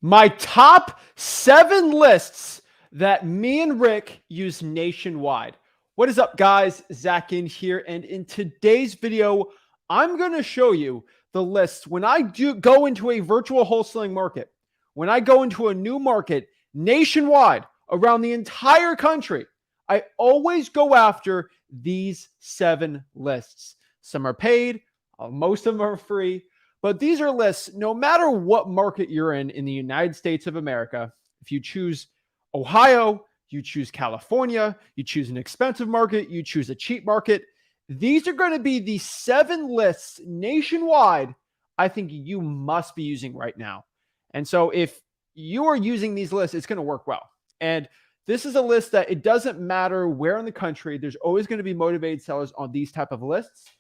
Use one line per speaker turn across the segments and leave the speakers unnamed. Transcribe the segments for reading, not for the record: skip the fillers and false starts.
My top 7 lists that me and Rick use nationwide. What is up, guys? Zach in here. And in today's video, I'm going to show you the lists when I do go into a virtual wholesaling market, when I go into a new market nationwide around the entire country. I always go after these 7 lists. Some are paid, most of them are free. But these are lists, no matter what market you're in the United States of America. If you choose Ohio, you choose California, you choose an expensive market, you choose a cheap market. These are going to be the 7 lists nationwide I think you must be using right now. And so if you are using these lists, it's going to work well. And this is a list that it doesn't matter where in the country, there's always going to be motivated sellers on these type of lists.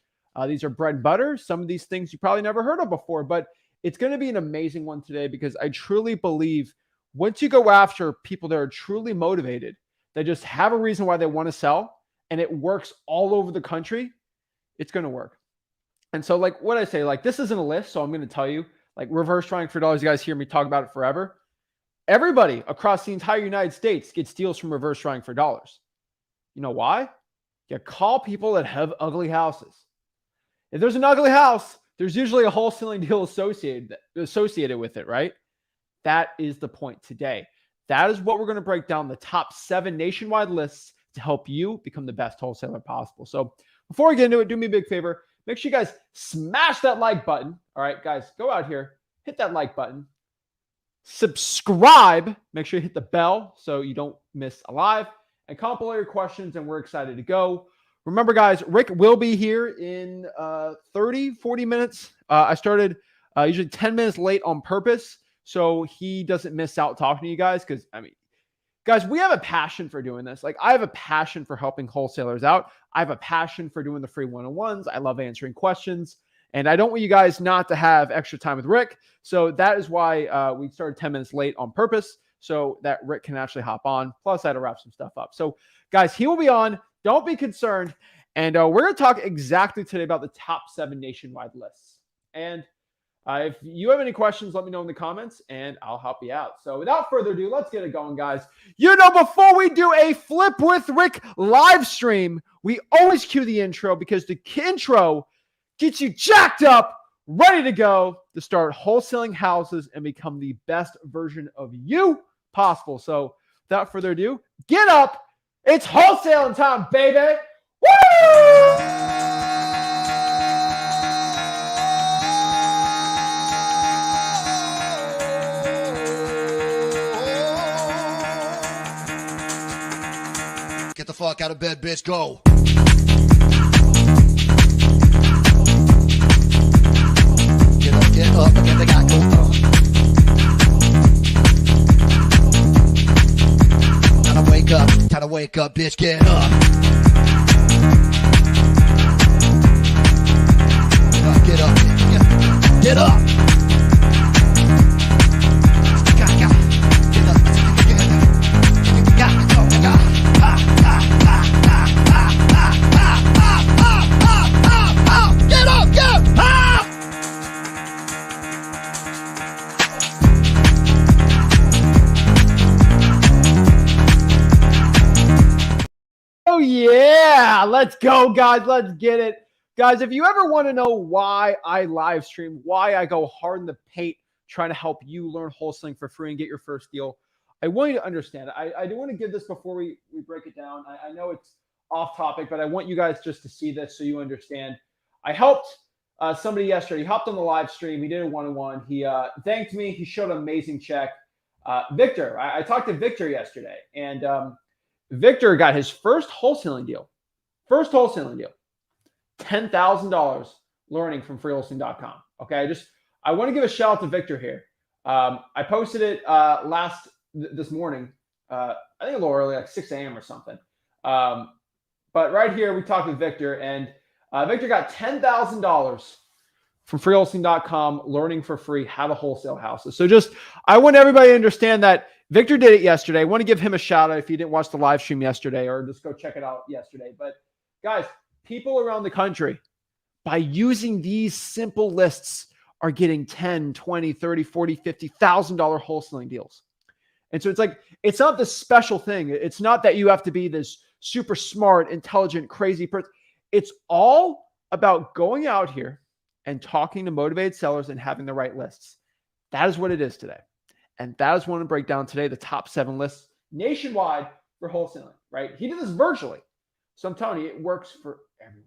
These are bread and butter. Some of these things you probably never heard of before, but it's going to be an amazing one today because I truly believe once you go after people that are truly motivated, that just have a reason why they want to sell, and it works all over the country, it's going to work. And so like what I say, like this isn't a list, so I'm going to tell you, like reverse trying for dollars, you guys hear me talk about it forever. Everybody across the entire United States gets deals from reverse trying for dollars. You know why? You call people that have ugly houses. If there's an ugly house, there's usually a wholesaling deal associated with it, right? That is the point today. That is what we're going to break down, the top 7 nationwide lists to help you become the best wholesaler possible. So before we get into it, do me a big favor. Make sure you guys smash that like button. All right, guys, go out here, hit that like button. Subscribe. Make sure you hit the bell so you don't miss a live. And comment below your questions, and we're excited to go. Remember, guys, Rick will be here in 30, 40 minutes. I started usually 10 minutes late on purpose so he doesn't miss out talking to you guys because, I mean, guys, we have a passion for doing this. Like, I have a passion for helping wholesalers out. I have a passion for doing the free one-on-ones. I love answering questions. And I don't want you guys not to have extra time with Rick. So that is why we started 10 minutes late on purpose so that Rick can actually hop on. Plus, I had to wrap some stuff up. So, guys, he will be on. Don't be concerned. And we're going to talk exactly today about the top 7 nationwide lists. And if you have any questions, let me know in the comments and I'll help you out. So without further ado, let's get it going, guys. You know, before we do a Flip with Rick live stream, we always cue the intro because the intro gets you jacked up, ready to go to start wholesaling houses and become the best version of you possible. So without further ado, get up. It's wholesaling time, baby. Woo!
Get the fuck out of bed, bitch. Go. Get up, get the guy go. Time to wake up, bitch, get up. Get up, get up.
Oh, yeah. Let's go, guys. Let's get it. Guys, if you ever want to know why I live stream, why I go hard in the paint trying to help you learn wholesaling for free and get your first deal, I want you to understand. I do want to give this before we break it down. I know it's off topic, but I want you guys just to see this so you understand. I helped somebody yesterday. He hopped on the live stream. He did a one-on-one. He thanked me. He showed an amazing check. Victor, I talked to Victor yesterday, and Victor got his first wholesaling deal. $10,000 learning from freewholesaling.com. Okay, I want to give a shout out to Victor here. I posted it this morning. I think a little early, like 6 a.m. or something. But right here, we talked with Victor, and Victor got $10,000 from freewholesaling.com, learning for free how to wholesale houses. So I want everybody to understand that Victor did it yesterday. I want to give him a shout out if you didn't watch the live stream yesterday, or just go check it out yesterday. But guys, people around the country, by using these simple lists, are getting 10, 20, 30, 40, $50,000 wholesaling deals. And so it's like, it's not this special thing. It's not that you have to be this super smart, intelligent, crazy person. It's all about going out here and talking to motivated sellers and having the right lists. That is what it is today. And that is what I want to break down today, the top 7 lists nationwide for wholesaling, right? He did this virtually. So I'm telling you, it works for everyone.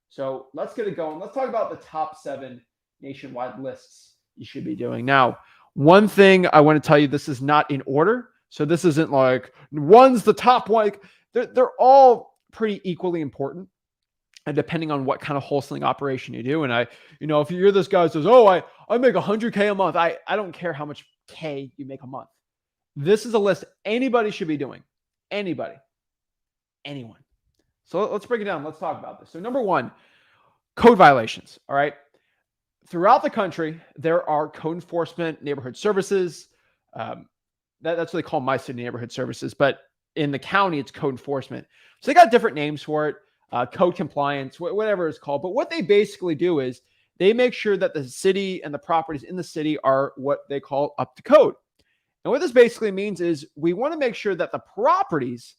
So let's get it going. Let's talk about the top 7 nationwide lists you should be doing. Now, one thing I want to tell you, this is not in order. So this isn't like one's the top one. Like, they're all pretty equally important. And depending on what kind of wholesaling operation you do. And if you're this guy who says, oh, I make 100K a month. I don't care how much K you make a month. This is a list anybody should be doing. Anybody. Anyone. So let's break it down. Let's talk about this. So number 1, code violations. All right. Throughout the country, there are code enforcement neighborhood services. That's what they call my city, neighborhood services. But in the county, it's code enforcement. So they got different names for it. Code compliance, whatever it's called. But what they basically do is they make sure that the city and the properties in the city are what they call up to code. And what this basically means is we want to make sure that the properties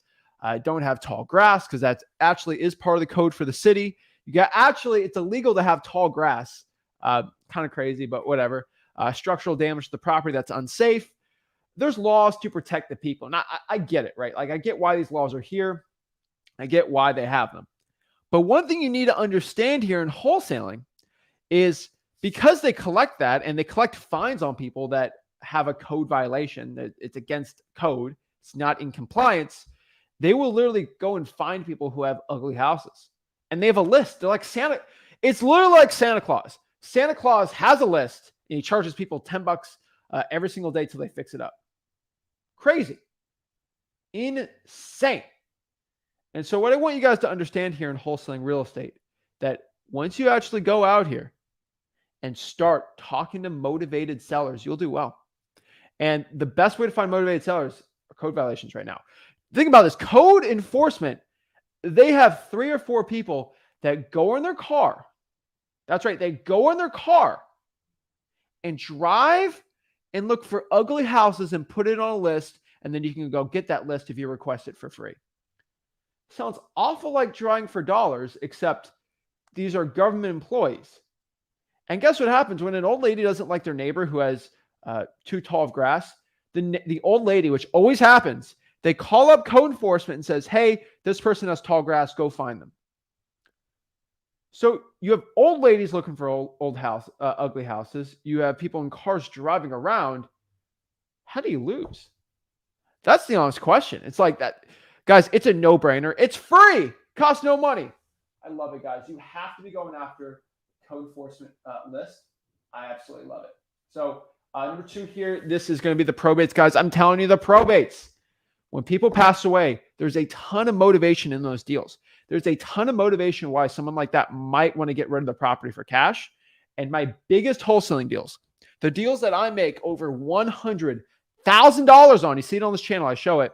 don't have tall grass, because that actually is part of the code for the city. It's illegal to have tall grass. Kind of crazy, but whatever. Structural damage to the property that's unsafe. There's laws to protect the people. And I get it, right? Like, I get why these laws are here. I get why they have them. But one thing you need to understand here in wholesaling is because they collect that and they collect fines on people that have a code violation, that it's against code, it's not in compliance, they will literally go and find people who have ugly houses. And they have a list. They're like Santa. It's literally like Santa Claus. Santa Claus has a list and he charges people $10 every single day till they fix it up. Crazy. Insane. And so what I want you guys to understand here in wholesaling real estate, that once you actually go out here and start talking to motivated sellers, you'll do well. And the best way to find motivated sellers are code violations right now. Think about this. Code enforcement, they have 3 or 4 people that go in their car. That's right. They go in their car and drive and look for ugly houses and put it on a list. And then you can go get that list if you request it for free. Sounds awful like drawing for dollars, except these are government employees. And guess what happens when an old lady doesn't like their neighbor who has too tall of grass? The old lady, which always happens, they call up code enforcement and says, hey, this person has tall grass, go find them. So you have old ladies looking for ugly houses. You have people in cars driving around. How do you lose? That's the honest question. It's like that. Guys, it's a no-brainer. It's free. Costs no money. I love it, guys. You have to be going after code enforcement list. I absolutely love it. So number 2 here, this is going to be the probates, guys. I'm telling you, the probates. When people pass away, there's a ton of motivation in those deals. There's a ton of motivation why someone like that might want to get rid of the property for cash. And my biggest wholesaling deals, the deals that I make over $100,000 on, you see it on this channel, I show it,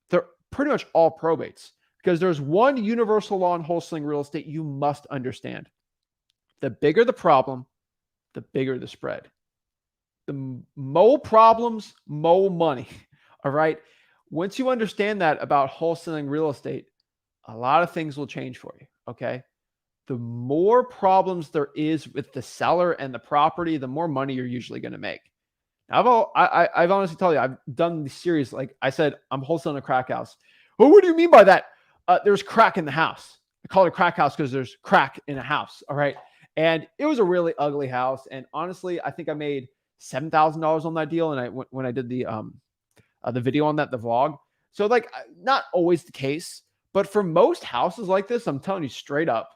they're pretty much all probates, because there's one universal law in wholesaling real estate you must understand. The bigger the problem, the bigger the spread. The more problems, more money. All right. Once you understand that about wholesaling real estate, a lot of things will change for you. Okay. The more problems there is with the seller and the property, the more money you're usually going to make. Now, I've honestly told you, I've done the series. Like I said, I'm wholesaling a crack house. Well, what do you mean by that? There's crack in the house. I call it a crack house because there's crack in a house. All right. And it was a really ugly house. And honestly, I think I made $7,000 on that deal. And when I did the video on that, the vlog. So like, not always the case, but for most houses like this, I'm telling you straight up,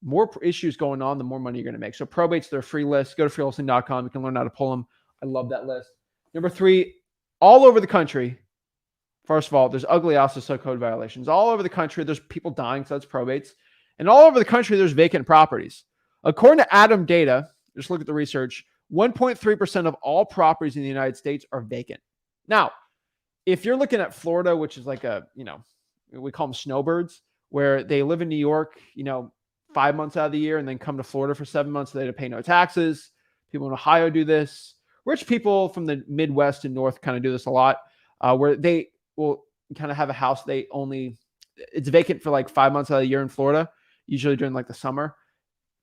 more issues going on, the more money you're going to make. So probates, they're a free list. Go to freewholesaling.com. You can learn how to pull them. I love that list. Number 3, all over the country. First of all, there's ugly houses, so code violations. All over the country, there's people dying, so that's probates. And all over the country, there's vacant properties. According to Adam data, just look at the research, 1.3% of all properties in the United States are vacant. Now, if you're looking at Florida, which is like we call them snowbirds, where they live in New York, 5 months out of the year and then come to Florida for 7 months so they pay no taxes. People in Ohio do this. Rich people from the Midwest and North kind of do this a lot, where they will kind of have a house it's vacant for like 5 months out of the year in Florida, usually during like the summer.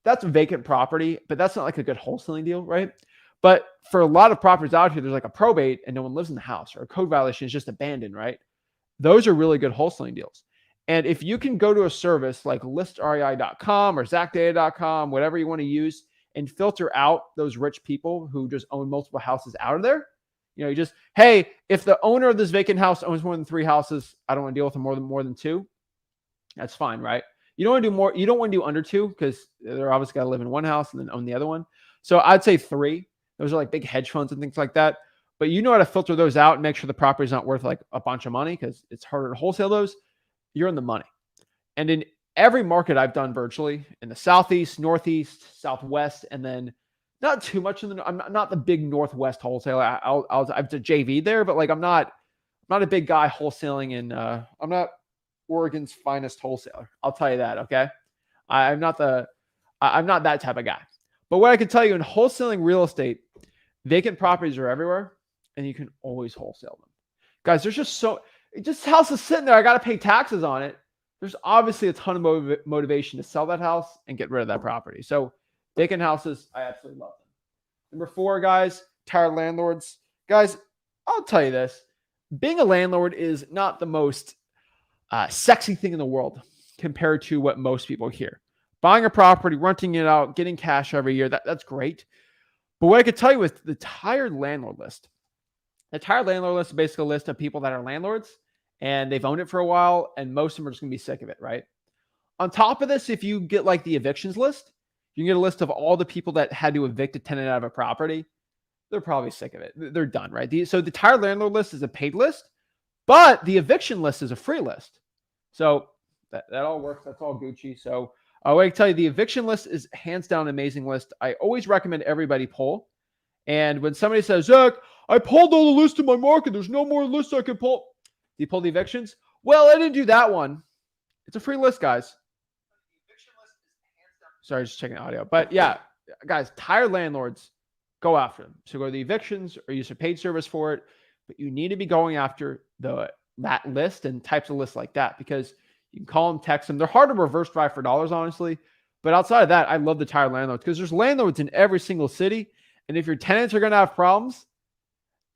That's a vacant property, but that's not like a good wholesaling deal, right? But for a lot of properties out here, there's like a probate and no one lives in the house, or a code violation is just abandoned, right? Those are really good wholesaling deals. And if you can go to a service like listrei.com or zachdata.com, whatever you want to use, and filter out those rich people who just own multiple houses out of there, you just, hey, if the owner of this vacant house owns more than 3 houses, I don't want to deal with them more than 2. That's fine, right? You don't want to do more. You don't want to do under 2 because they're obviously got to live in one house and then own the other one. So I'd say 3. Those are like big hedge funds and things like that. But you know how to filter those out and make sure the property is not worth like a bunch of money because it's harder to wholesale those. You're in the money. And in every market I've done virtually, in the Southeast, Northeast, Southwest, and then not too much I'm not the big Northwest wholesaler. I've done JV there, but like I'm not a big guy wholesaling in I'm not Oregon's finest wholesaler. I'll tell you that, okay? I'm not that type of guy. But what I can tell you in wholesaling real estate, vacant properties are everywhere and you can always wholesale them. Guys, there's just house is sitting there. I got to pay taxes on it. There's obviously a ton of motivation to sell that house and get rid of that property. So vacant houses, I absolutely love them. Number 4, guys, tired landlords. Guys, I'll tell you this. Being a landlord is not the most sexy thing in the world compared to what most people hear. Buying a property, renting it out, getting cash every year, that's great. But what I could tell you with the tired landlord list, the tired landlord list is basically a list of people that are landlords and they've owned it for a while and most of them are just going to be sick of it, right? On top of this, if you get like the evictions list, you can get a list of all the people that had to evict a tenant out of a property. They're probably sick of it. They're done, right? So the tired landlord list is a paid list, but the eviction list is a free list. So that all works. That's all Gucci. So I can tell you the eviction list is hands down an amazing list. I always recommend everybody poll. And when somebody says, Zach, I pulled all the lists in my market, there's no more lists I can pull. Do you pull the evictions? Well, I didn't do that one. It's a free list, guys. Sorry, just checking the audio. But yeah, guys, tired landlords, go after them. So go to the evictions or use a paid service for it. But you need to be going after that list and types of lists like that because you can call them, text them. They're hard to reverse drive for dollars, honestly. But outside of that, I love the tired landlords because there's landlords in every single city. And if your tenants are going to have problems,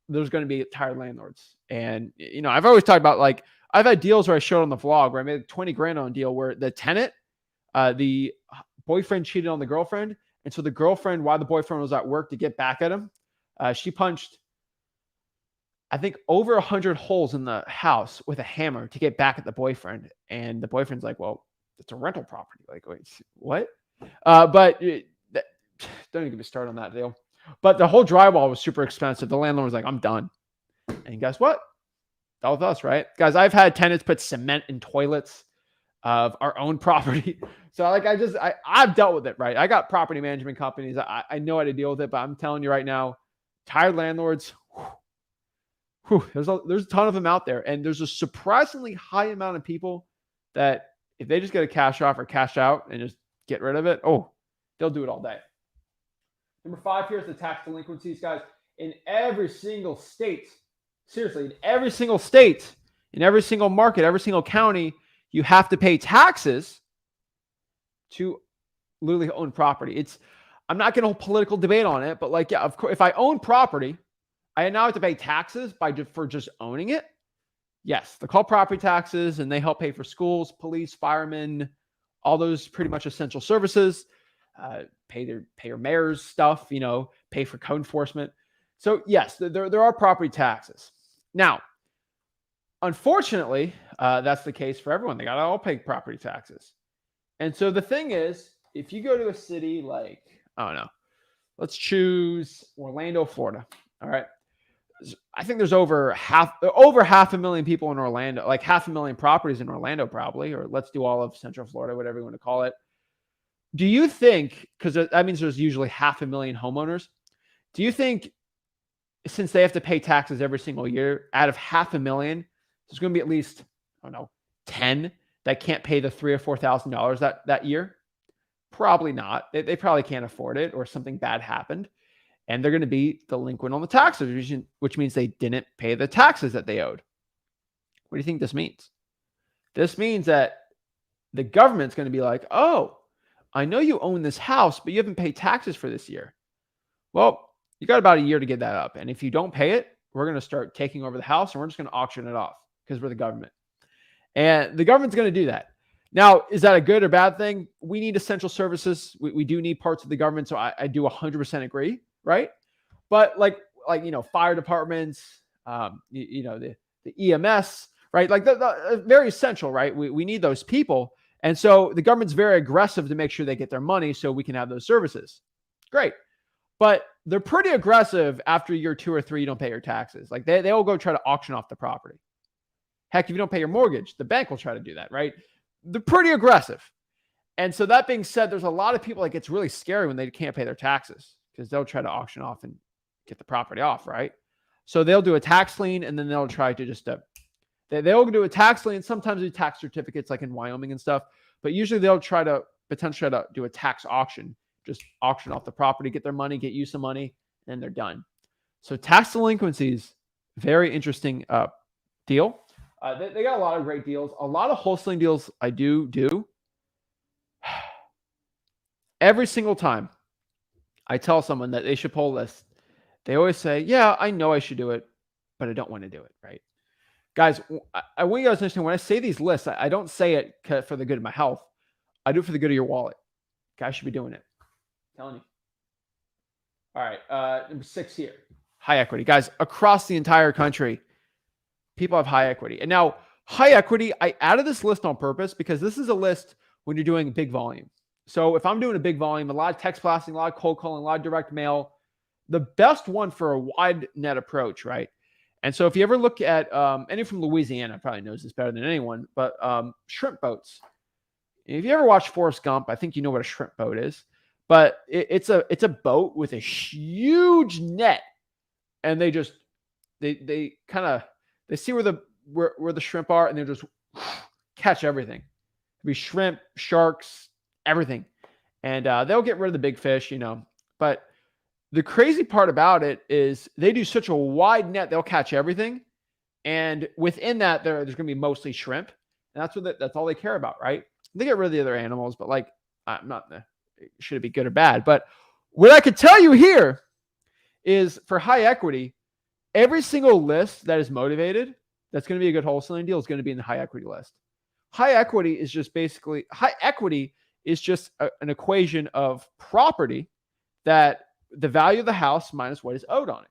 there's going to be tired landlords. And, I've always talked about like, I've had deals where I showed on the vlog where I made 20 grand on a deal where the tenant, the boyfriend cheated on the girlfriend. And so the girlfriend, while the boyfriend was at work to get back at him, she punched, I think, over 100 holes in the house with a hammer to get back at the boyfriend. And the boyfriend's like, well, it's a rental property. Like, wait, what? Don't even get me started on that deal. But the whole drywall was super expensive. The landlord was like, I'm done. And guess what? That was us, right? Guys, I've had tenants put cement in toilets of our own property. So like, I've dealt with it, right? I got property management companies. I know how to deal with it, but I'm telling you right now, tired landlords, there's a ton of them out there. And there's a surprisingly high amount of people that if they just get a cash off or cash out and just get rid of it, they'll do it all day. Number 5 here is the tax delinquencies, guys. In every single state, seriously, in every single state, in every single market, every single county, you have to pay taxes to literally own property. I'm not going to hold political debate on it, but like, yeah, of course, if I own property, I now have to pay taxes for just owning it. Yes, they're called property taxes, and they help pay for schools, police, firemen, all those pretty much essential services. Pay your mayor's stuff, pay for code enforcement. So yes, there are property taxes. Now, unfortunately, that's the case for everyone. They got to all pay property taxes. And so the thing is, if you go to a city like, I don't know, let's choose Orlando, Florida. All right. I think there's over half a million people in Orlando, like 500,000 properties in Orlando, probably, or let's do all of Central Florida, whatever you want to call it. Do you think, because that means there's usually 500,000 homeowners, do you think since they have to pay taxes every single year, out of 500,000, there's going to be at least, I don't know, 10 that can't pay the $3,000 or $4,000 that year? Probably not. They probably can't afford it or something bad happened. And they're going to be delinquent on the taxes, which means they didn't pay the taxes that they owed. What do you think this means? This means that the government's going to be like, oh, I know you own this house, but you haven't paid taxes for this year. Well, you got about a year to get that up. And if you don't pay it, we're going to start taking over the house and we're just going to auction it off because we're the government. And the government's going to do that. Now, is that a good or bad thing? We need essential services. We do need parts of the government. So I do 100% agree, right? But like fire departments, the EMS, right? Like the very essential, right? We need those people. And so the government's very aggressive to make sure they get their money so we can have those services. Great. But they're pretty aggressive after year 2 or 3, you don't pay your taxes. Like they'll go try to auction off the property. Heck, if you don't pay your mortgage, the bank will try to do that, right? They're pretty aggressive. And so that being said, there's a lot of people that gets really scary when they can't pay their taxes because they'll try to auction off and get the property off, right? So they'll do a tax lien and then they'll try to just, they'll do a tax lien. Sometimes do tax certificates like in Wyoming and stuff, but usually they'll potentially try to do a tax auction, just auction off the property, get their money, get you some money, and then they're done. So tax delinquencies, very interesting deal. They got a lot of great deals. A lot of wholesaling deals I do. Every single time I tell someone that they should pull a list, they always say, yeah, I know I should do it, but I don't want to do it, right? Guys, I want you guys to understand when I say these lists, I don't say it for the good of my health. I do it for the good of your wallet. Guys should be doing it. I'm telling you. All right, number 6 here. High equity. Guys, across the entire country, people have high equity. And now, high equity, I added this list on purpose because this is a list when you're doing big volume. So if I'm doing a big volume, a lot of text blasting, a lot of cold calling, a lot of direct mail, the best one for a wide net approach, right? And so if you ever look at, any from Louisiana probably knows this better than anyone, but shrimp boats. If you ever watch Forrest Gump, I think you know what a shrimp boat is. But it's a boat with a huge net, and they kind of see where the shrimp are, and they just catch everything. It'll be shrimp, sharks, everything, and they'll get rid of the big fish, But the crazy part about it is they do such a wide net; they'll catch everything, and within that, there's going to be mostly shrimp, and that's all they care about, right? They get rid of the other animals, but like, I'm not. Should it be good or bad? But what I could tell you here is for high equity, every single list that is motivated, that's going to be a good wholesaling deal, is going to be in the high equity list. High equity is just an equation of property that the value of the house minus what is owed on it.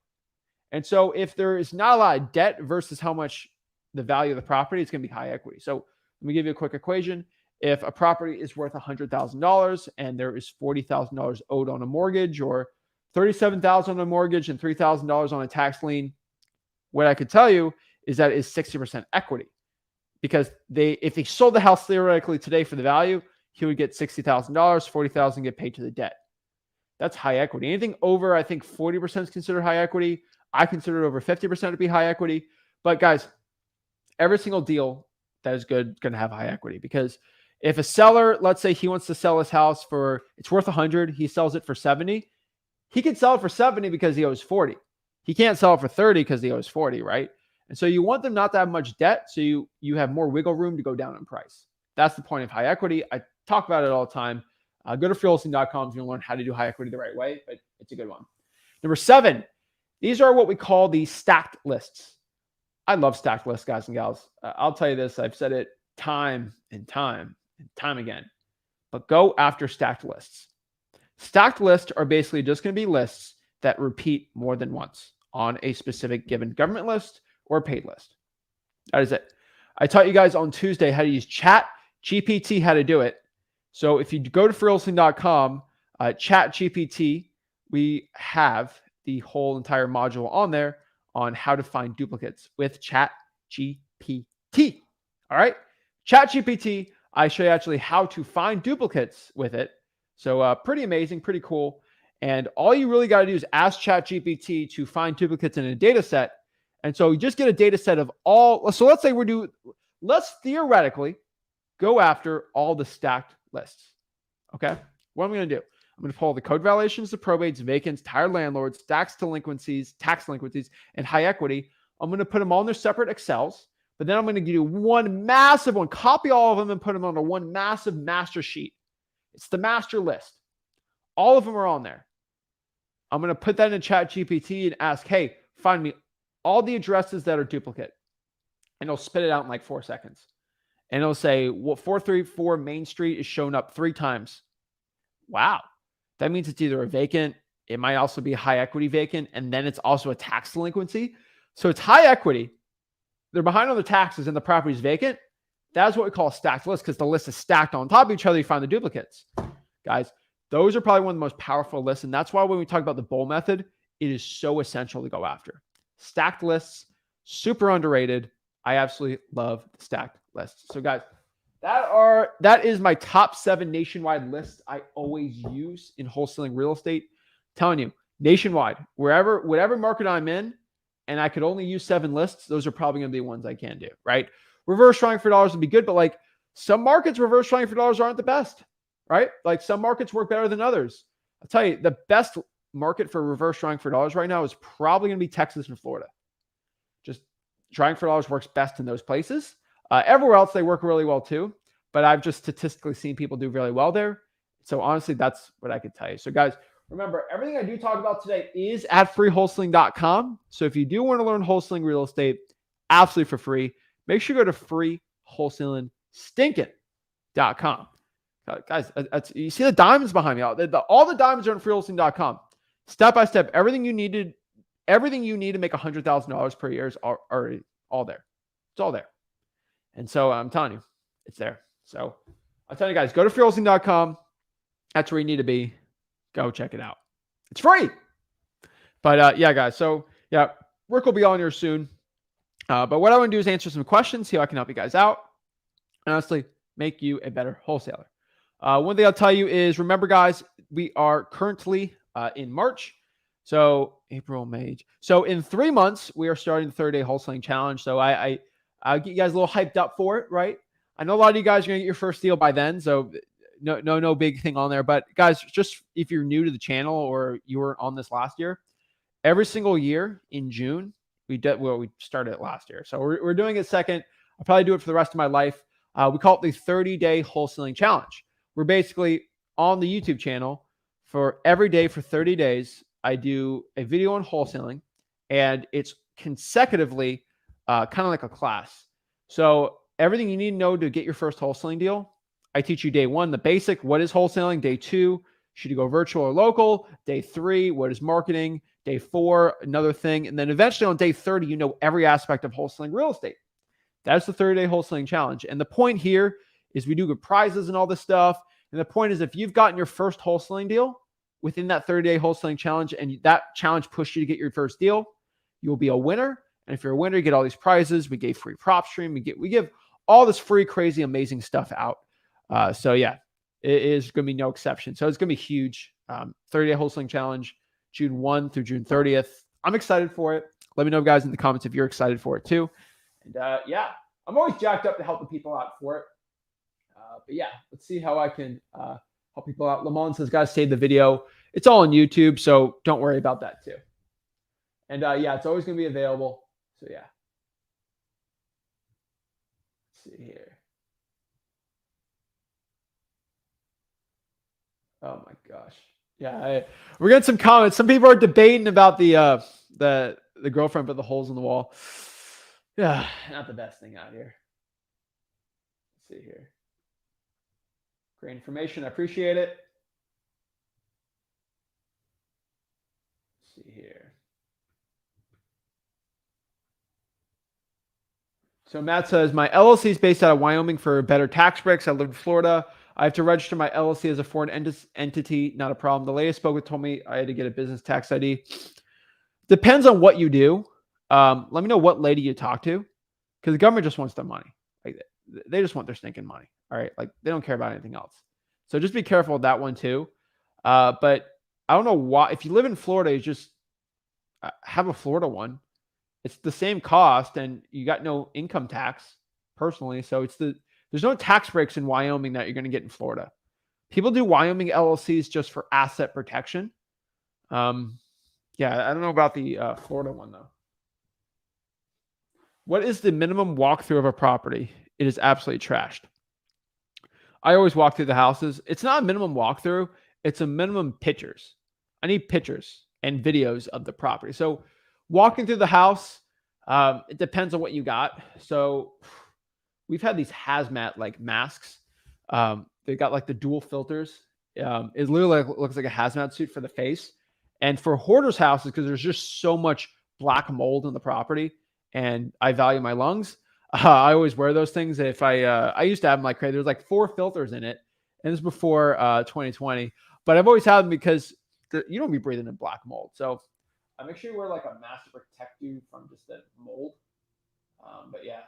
And so if there is not a lot of debt versus how much the value of the property, it's going to be high equity. So let me give you a quick equation. If a property is worth $100,000 and there is $40,000 owed on a mortgage, or $37,000 on a mortgage and $3,000 on a tax lien, what I could tell you is that is 60% equity, because if they sold the house theoretically today for the value, he would get $60,000, $40,000 get paid to the debt. That's high equity. Anything over, I think 40% is considered high equity. I consider it over 50% to be high equity. But guys, every single deal that is good going to have high equity, because if a seller, let's say he wants to sell his house it's worth 100, he sells it for 70, he can sell it for 70 because he owes 40. He can't sell it for 30 because he owes 40, right? And so you want them not to have much debt, so you have more wiggle room to go down in price. That's the point of high equity. I talk about it all the time. Go to freewholesaling.com if you want to learn how to do high equity the right way, but it's a good one. Number 7, these are what we call the stacked lists. I love stacked lists, guys and gals. I'll tell you this. I've said it time and time again, but go after stacked lists. Stacked lists are basically just going to be lists that repeat more than once on a specific given government list or paid list. That is it. I taught you guys on Tuesday how to use Chat GPT, how to do it. So if you go to freewholesaling.com, Chat GPT, we have the whole entire module on there on how to find duplicates with Chat GPT. All right. Chat GPT, I show you actually how to find duplicates with it. So pretty amazing, pretty cool. And all you really got to do is ask ChatGPT to find duplicates in a data set. And so you just get a data set of all. So let's say let's theoretically go after all the stacked lists. Okay. What I'm going to do, I'm going to pull the code violations, the probates, vacants, tired landlords, tax delinquencies, and high equity. I'm going to put them all in their separate Excels, but then I'm going to do one massive one, copy all of them and put them onto one massive master sheet. It's the master list. All of them are on there. I'm going to put that in ChatGPT and ask, hey, find me all the addresses that are duplicate. And it'll spit it out in like 4 seconds. And it'll say, well, 434 Main Street is shown up 3 times. Wow. That means it's either a vacant. It might also be a high equity vacant. And then it's also a tax delinquency. So it's high equity. They're behind on the taxes and the property is vacant. That's what we call a stacked list because the list is stacked on top of each other. You find the duplicates. Guys, those are probably one of the most powerful lists. And that's why when we talk about the bull method, it is so essential to go after. Stacked lists, super underrated. I absolutely love the stacked lists. So guys, that is my top 7 nationwide lists I always use in wholesaling real estate. I'm telling you, nationwide, whatever market I'm in, and I could only use 7 lists, those are probably going to be ones I can do, right? Reverse trying for dollars would be good, but like some markets, reverse trying for dollars aren't the best, right? Like some markets work better than others. I'll tell you, the best market for reverse trying for dollars right now is probably going to be Texas and Florida. Just trying for dollars works best in those places. Everywhere else, they work really well too, but I've just statistically seen people do really well there. So honestly, that's what I could tell you. So guys, remember, everything I do talk about today is at freewholesaling.com. So if you do want to learn wholesaling real estate absolutely for free, make sure you go to freewholesaling.com. Guys, you see the diamonds behind me. All the diamonds are on freewholesaling.com. Step by step, everything you need to make $100,000 per year is already all there. It's all there. And so I'm telling you, it's there. So I'm telling you guys, go to freewholesaling.com. That's where you need to be. Go check it out. It's free. But yeah, guys. So yeah, Rick will be on here soon. But what I want to do is answer some questions, see how I can help you guys out, and honestly, make you a better wholesaler. One thing I'll tell you is, remember, guys, we are currently in March. So April, May. So in 3 months, we are starting the 30-day wholesaling challenge. So I'll get you guys a little hyped up for it, right? I know a lot of you guys are going to get your first deal by then. So no big thing on there. But guys, just if you're new to the channel or you weren't on this last year, every single year in June, we started it last year. So we're doing it second. I'll probably do it for the rest of my life. We call it the 30-day wholesaling challenge. We're basically on the YouTube channel for every day for 30 days. I do a video on wholesaling, and it's consecutively kind of like a class. So everything you need to know to get your first wholesaling deal, I teach you day 1, the basic, what is wholesaling? Day 2, should you go virtual or local? Day 3, what is marketing? Day 4, another thing. And then eventually on day 30, you know every aspect of wholesaling real estate. That's the 30-day wholesaling challenge. And the point here is we do good prizes and all this stuff. And the point is, if you've gotten your first wholesaling deal within that 30-day wholesaling challenge, and that challenge pushed you to get your first deal, you will be a winner. And if you're a winner, you get all these prizes. We gave free prop stream. We give all this free, crazy, amazing stuff out. So yeah, it is going to be no exception. So it's going to be huge. 30-day wholesaling challenge, June 1 through June 30th. I'm excited for it. Let me know, guys, in the comments if you're excited for it too. And yeah, I'm always jacked up to help the people out for it. But yeah, let's see how I can help people out. Lamont says, guys, save the video. It's all on YouTube, so don't worry about that too. And yeah, it's always going to be available. So yeah. Let's see here. Oh my gosh. Yeah, we're getting some comments. Some people are debating about the girlfriend put the holes in the wall. Yeah, not the best thing out here. Let's see here. Great information. I appreciate it. Let's see here. So Matt says, my LLC is based out of Wyoming for better tax breaks. I live in Florida. I have to register my LLC as a foreign entity. Not a problem. The lady I spoke with told me I had to get a business tax ID. Depends on what you do. Let me know what lady you talk to, because the government just wants their money. Like, they just want their stinking money. All right. Like, they don't care about anything else. So just be careful with that one too. But I don't know why, if you live in Florida, you just have a Florida one. It's the same cost and you got no income tax personally. So there's no tax breaks in Wyoming that you're going to get in Florida. People do Wyoming LLCs just for asset protection. Yeah, I don't know about the Florida one though. What is the minimum walkthrough of a property? It is absolutely trashed. I always walk through the houses. It's not a minimum walkthrough. It's a minimum pictures. I need pictures and videos of the property. So walking through the house, it depends on what you got. So we've had these hazmat like masks. They got like the dual filters. It literally looks like a hazmat suit for the face. And for hoarders' houses, because there's just so much black mold in the property, and I value my lungs, I always wear those things. If I used to have them like crazy. There's like 4 filters in it, and this is before 2020. But I've always had them because you don't be breathing in black mold. So I make sure you wear like a mask to protect you from just the mold. But yeah.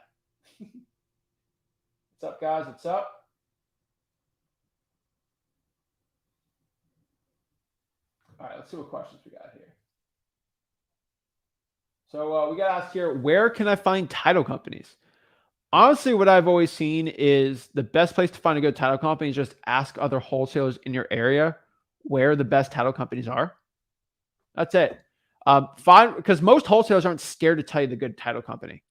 What's up, guys? What's up? All right, let's see what questions we got here. So we got to ask here, where can I find title companies? Honestly, what I've always seen is the best place to find a good title company is just ask other wholesalers in your area where the best title companies are. That's it. Find, because most wholesalers aren't scared to tell you the good title company.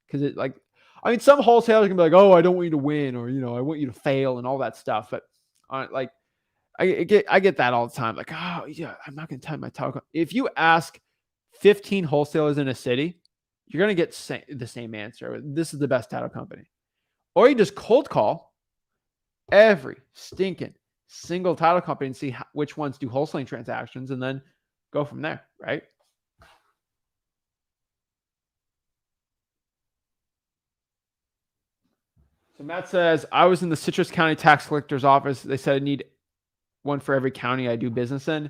Because it like, I mean, some wholesalers can be like, oh, I don't want you to win, or, you know, I want you to fail and all that stuff. But like, I get that all the time. Like, oh yeah, I'm not going to tell you my title company. If you ask 15 wholesalers in a city, you're going to get the same answer. This is the best title company. Or you just cold call every stinking single title company and see which ones do wholesaling transactions and then go from there, right? So Matt says, I was in the Citrus County tax collector's office. They said I need one for every county I do business in.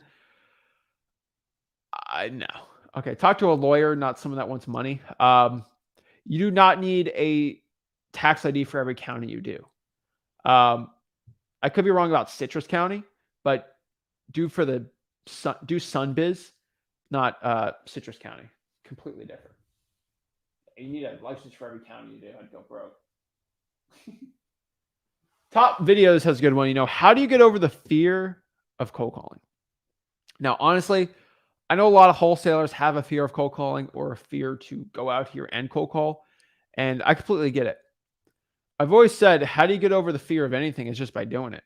No. Okay, talk to a lawyer, not someone that wants money. You do not need a tax ID for every county you do. I could be wrong about Citrus County, but do Sunbiz, not Citrus County. Completely different. You need a license for every county you do. I'd go broke. Top Videos has a good one. You know, how do you get over the fear of cold calling? Now, honestly, I know a lot of wholesalers have a fear of cold calling or a fear to go out here and cold call, and I completely get it. I've always said, how do you get over the fear of anything is just by doing it.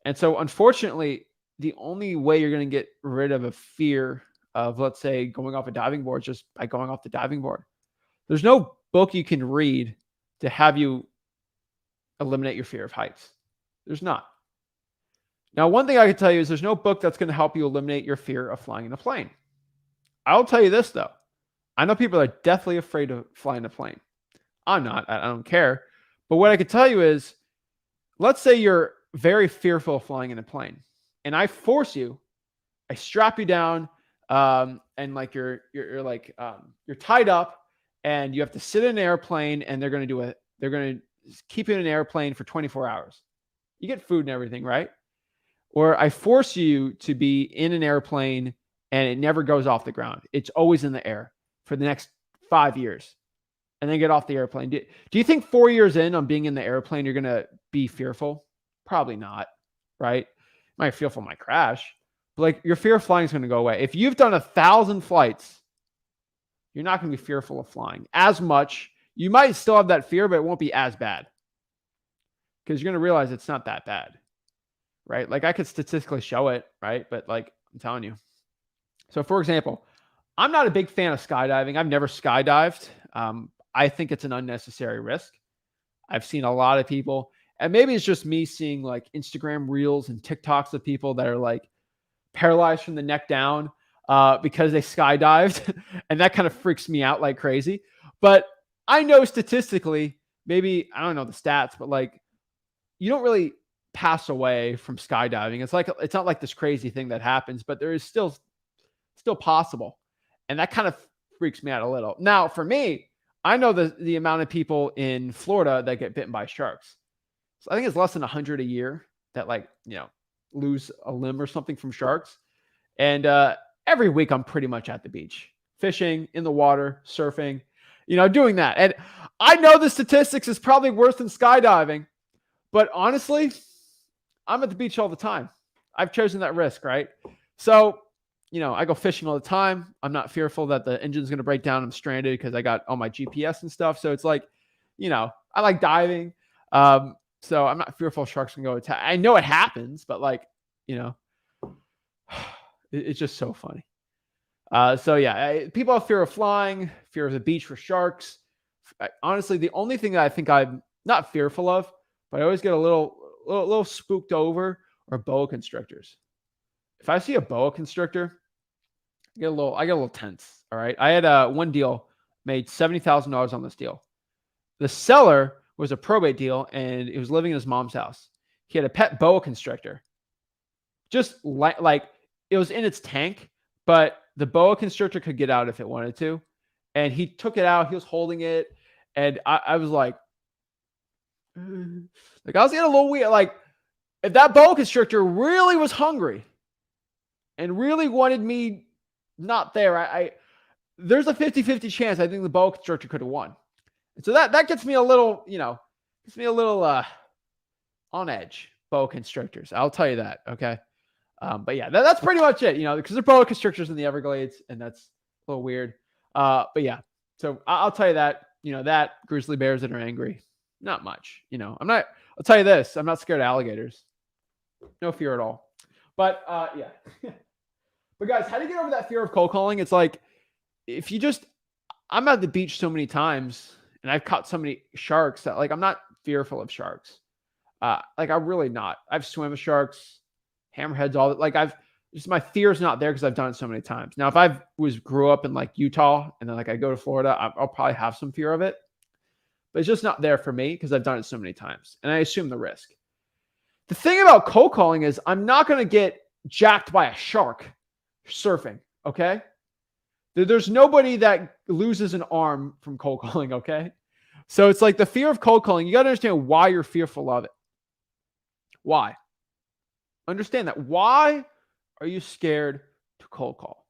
And so, unfortunately, the only way you're going to get rid of a fear of, let's say, going off a diving board is just by going off the diving board. There's no book you can read to have you eliminate your fear of heights. There's not. Now, one thing I can tell you is there's no book that's going to help you eliminate your fear of flying in a plane. I'll tell you this, though. I know people are deathly afraid of flying a plane. I'm not. I don't care. But what I can tell you is, let's say you're very fearful of flying in a plane, and I force you, I strap you down, and like you're tied up, and you have to sit in an airplane, and they're going to keep you in an airplane for 24 hours. You get food and everything, right? Or I force you to be in an airplane and it never goes off the ground. It's always in the air for the next 5 years, and then get off the airplane. Do you think 4 years in on being in the airplane, you're going to be fearful? Probably not, right? You might fearful might crash, but like your fear of flying is going to go away. If you've done 1,000 flights, you're not going to be fearful of flying as much. You might still have that fear, but it won't be as bad because you're going to realize it's not that bad, right? Like I could statistically show it, right? But like I'm telling you. So for example, I'm not a big fan of skydiving. I've never skydived. I think it's an unnecessary risk. I've seen a lot of people, and maybe it's just me seeing like Instagram reels and TikToks of people that are like paralyzed from the neck down because they skydived. And that kind of freaks me out like crazy. But I know statistically, maybe, I don't know the stats, but like you don't really pass away from skydiving. It's not like this crazy thing that happens, but there is still possible. And that kind of freaks me out a little. Now, for me, I know the amount of people in Florida that get bitten by sharks. So I think it's less than 100 a year that lose a limb or something from sharks. And every week I'm pretty much at the beach, fishing, in the water, surfing, doing that. And I know the statistics is probably worse than skydiving, but honestly, I'm at the beach all the time. I've chosen that risk, right? So, I go fishing all the time. I'm not fearful that the engine's going to break down. I'm stranded because I got all my GPS and stuff. So it's like, I like diving. So I'm not fearful sharks can go attack. I know it happens, but like, it's just so funny. So yeah, people have fear of flying, fear of the beach for sharks. Honestly, the only thing that I think I'm not fearful of, but I always get a little spooked over are boa constrictors. If I see a boa constrictor, I get a little tense. All right. I had one deal, made $70,000 on this deal. The seller was a probate deal and he was living in his mom's house. He had a pet boa constrictor. Just like it was in its tank, but the boa constrictor could get out if it wanted to. And he took it out. He was holding it. And I was like I was getting a little weird. Like, if that boa constrictor really was hungry and really wanted me not there, there's a 50-50 chance I think the boa constrictor could have won. And so that gets me a little, on edge, boa constrictors. I'll tell you that. Okay. But yeah, that's pretty much it, because there are boa constrictors in the Everglades and that's a little weird. But yeah, so I'll tell you that, that grizzly bears that are angry, not much, I'll tell you this, I'm not scared of alligators. No fear at all. But yeah. But guys, how do you get over that fear of cold calling? It's like, I'm at the beach so many times and I've caught so many sharks that like, I'm not fearful of sharks. Like I'm really not. I've swum with sharks, hammerheads, all that. Like my fear is not there because I've done it so many times. Now, if I grew up in like Utah and then like I go to Florida, I'll probably have some fear of it, but it's just not there for me because I've done it so many times and I assume the risk. The thing about cold calling is I'm not going to get jacked by a shark surfing. Okay. There's nobody that loses an arm from cold calling. Okay. So it's like the fear of cold calling. You got to understand why you're fearful of it. Why? Understand that. Why are you scared to cold call?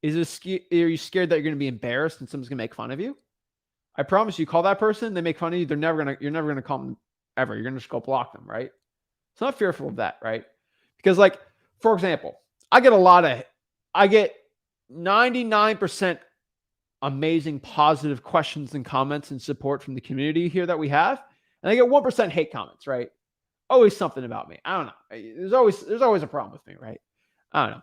Are you scared that you're going to be embarrassed and someone's going to make fun of you? I promise you, call that person, they make fun of you. You're never going to call them ever. You're going to just go block them, right? It's not fearful of that, right? Because like, for example, I get 99% amazing positive questions and comments and support from the community here that we have. And I get 1% hate comments, right? Always something about me. I don't know. There's always a problem with me, right? I don't know.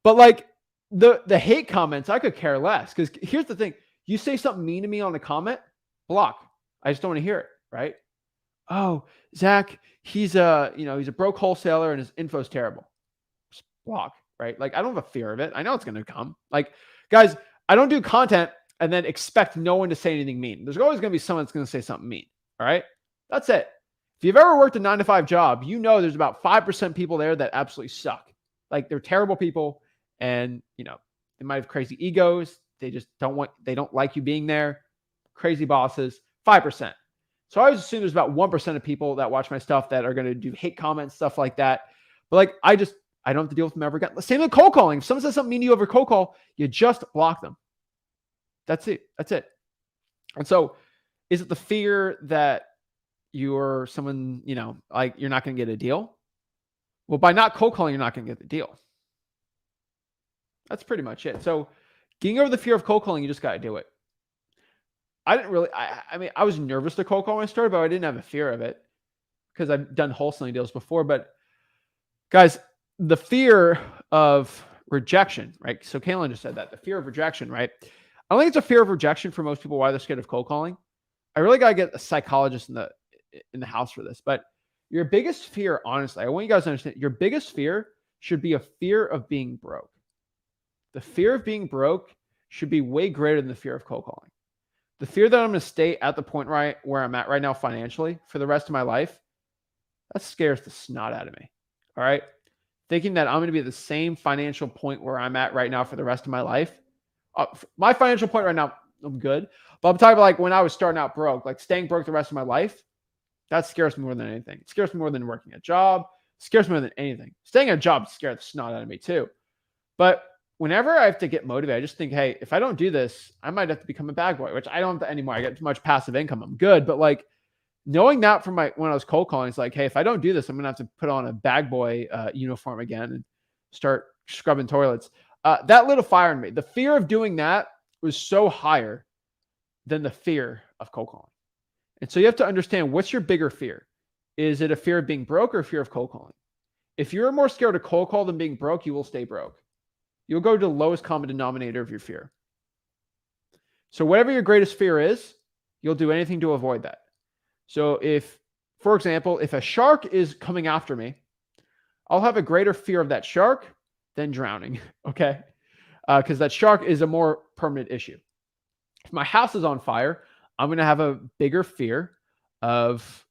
But like the hate comments, I could care less. Because here's the thing. You say something mean to me on a comment, block. I just don't want to hear it, right? Oh, Zach, he's a broke wholesaler and his info's terrible. Just block, right? Like I don't have a fear of it. I know it's going to come. Like, guys, I don't do content and then expect no one to say anything mean. There's always going to be someone that's going to say something mean. All right. That's it. If you've ever worked a 9-to-5 job, there's about 5% people there that absolutely suck. Like they're terrible people and, they might have crazy egos. They just don't like you being there. Crazy bosses, 5%. So I always assume there's about 1% of people that watch my stuff that are going to do hate comments, stuff like that. But like, I don't have to deal with them ever again. Same with cold calling. If someone says something mean to you over cold call, you just block them. That's it. And so is it the fear that you're someone, like you're not going to get a deal? Well, by not cold calling, you're not going to get the deal. That's pretty much it. So getting over the fear of cold calling, you just got to do it. I was nervous to cold call when I started, but I didn't have a fear of it because I've done wholesaling deals before. But guys, the fear of rejection, right? So Kaylin just said that, the fear of rejection, right? I don't think it's a fear of rejection for most people why they're scared of cold calling. I really got to get a psychologist in the house for this. But your biggest fear, honestly, I want you guys to understand, your biggest fear should be a fear of being broke. The fear of being broke should be way greater than the fear of cold calling. The fear that I'm going to stay at the point where I'm at right now financially for the rest of my life, that scares the snot out of me. All right. Thinking that I'm going to be at the same financial point where I'm at right now for the rest of my life. My financial point right now, I'm good. But I'm talking about like when I was starting out broke, like staying broke the rest of my life. That scares me more than anything. It scares me more than working a job. It scares me more than anything. Staying at a job scares the snot out of me too. But whenever I have to get motivated, I just think, hey, if I don't do this, I might have to become a bag boy, which I don't have to anymore. I get too much passive income. I'm good. But like knowing that from when I was cold calling, it's like, hey, if I don't do this, I'm going to have to put on a bag boy uniform again and start scrubbing toilets. That lit a fire in me. The fear of doing that was so higher than the fear of cold calling. And so you have to understand, what's your bigger fear? Is it a fear of being broke or a fear of cold calling? If you're more scared of cold call than being broke, you will stay broke. You'll go to the lowest common denominator of your fear. So whatever your greatest fear is, you'll do anything to avoid that. So if, for example, if a shark is coming after me, I'll have a greater fear of that shark than drowning, okay? Because that shark is a more permanent issue. If my house is on fire, I'm going to have a bigger fear of,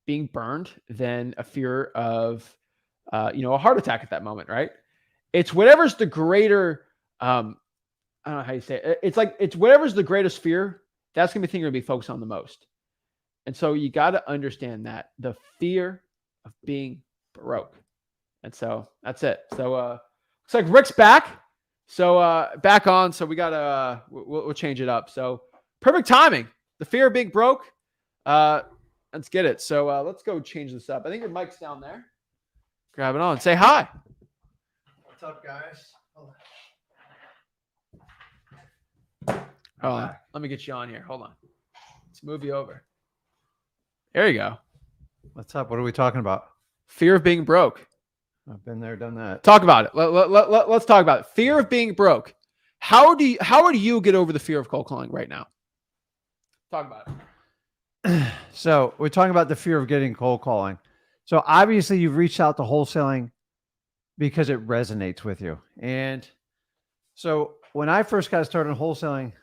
being burned than a fear of, a heart attack at that moment, right? It's whatever's the greater, I don't know how you say it. It's whatever's the greatest fear, that's going to be the thing you're going to be focused on the most. And so you got to understand that, the fear of being broke. And so that's it. So looks like Rick's back. So back on. So we got to, we'll change it up. So perfect timing. The fear of being broke. Let's get it. So let's go change this up. I think your mic's down there. Grab it on. Say hi.
What's up, guys?
Hold on. Let me get you on here. Hold on. Let's move you over. There you go.
What's up? What are we talking about?
Fear of being broke.
I've been there, done that.
Talk about it. Let's talk about it. Fear of being broke. How do you get over the fear of cold calling right now? Talk about it.
So we're talking about the fear of getting cold calling. So obviously you've reached out to wholesaling because it resonates with you. And so when I first got started in wholesaling,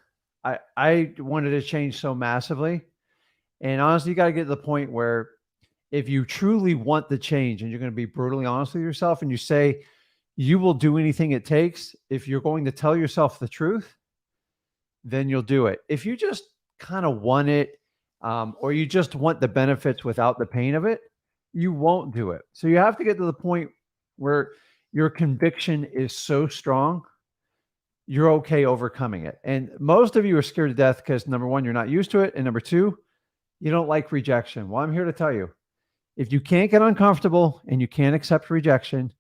I wanted to change so massively. And honestly, you got to get to the point where if you truly want the change and you're going to be brutally honest with yourself and you say you will do anything it takes, if you're going to tell yourself the truth, then you'll do it. If you just kind of want it, or you just want the benefits without the pain of it, you won't do it. So you have to get to the point where your conviction is so strong, you're okay overcoming it. And most of you are scared to death because, number one, you're not used to it. And number two, you don't like rejection. Well, I'm here to tell you, if you can't get uncomfortable and you can't accept rejection,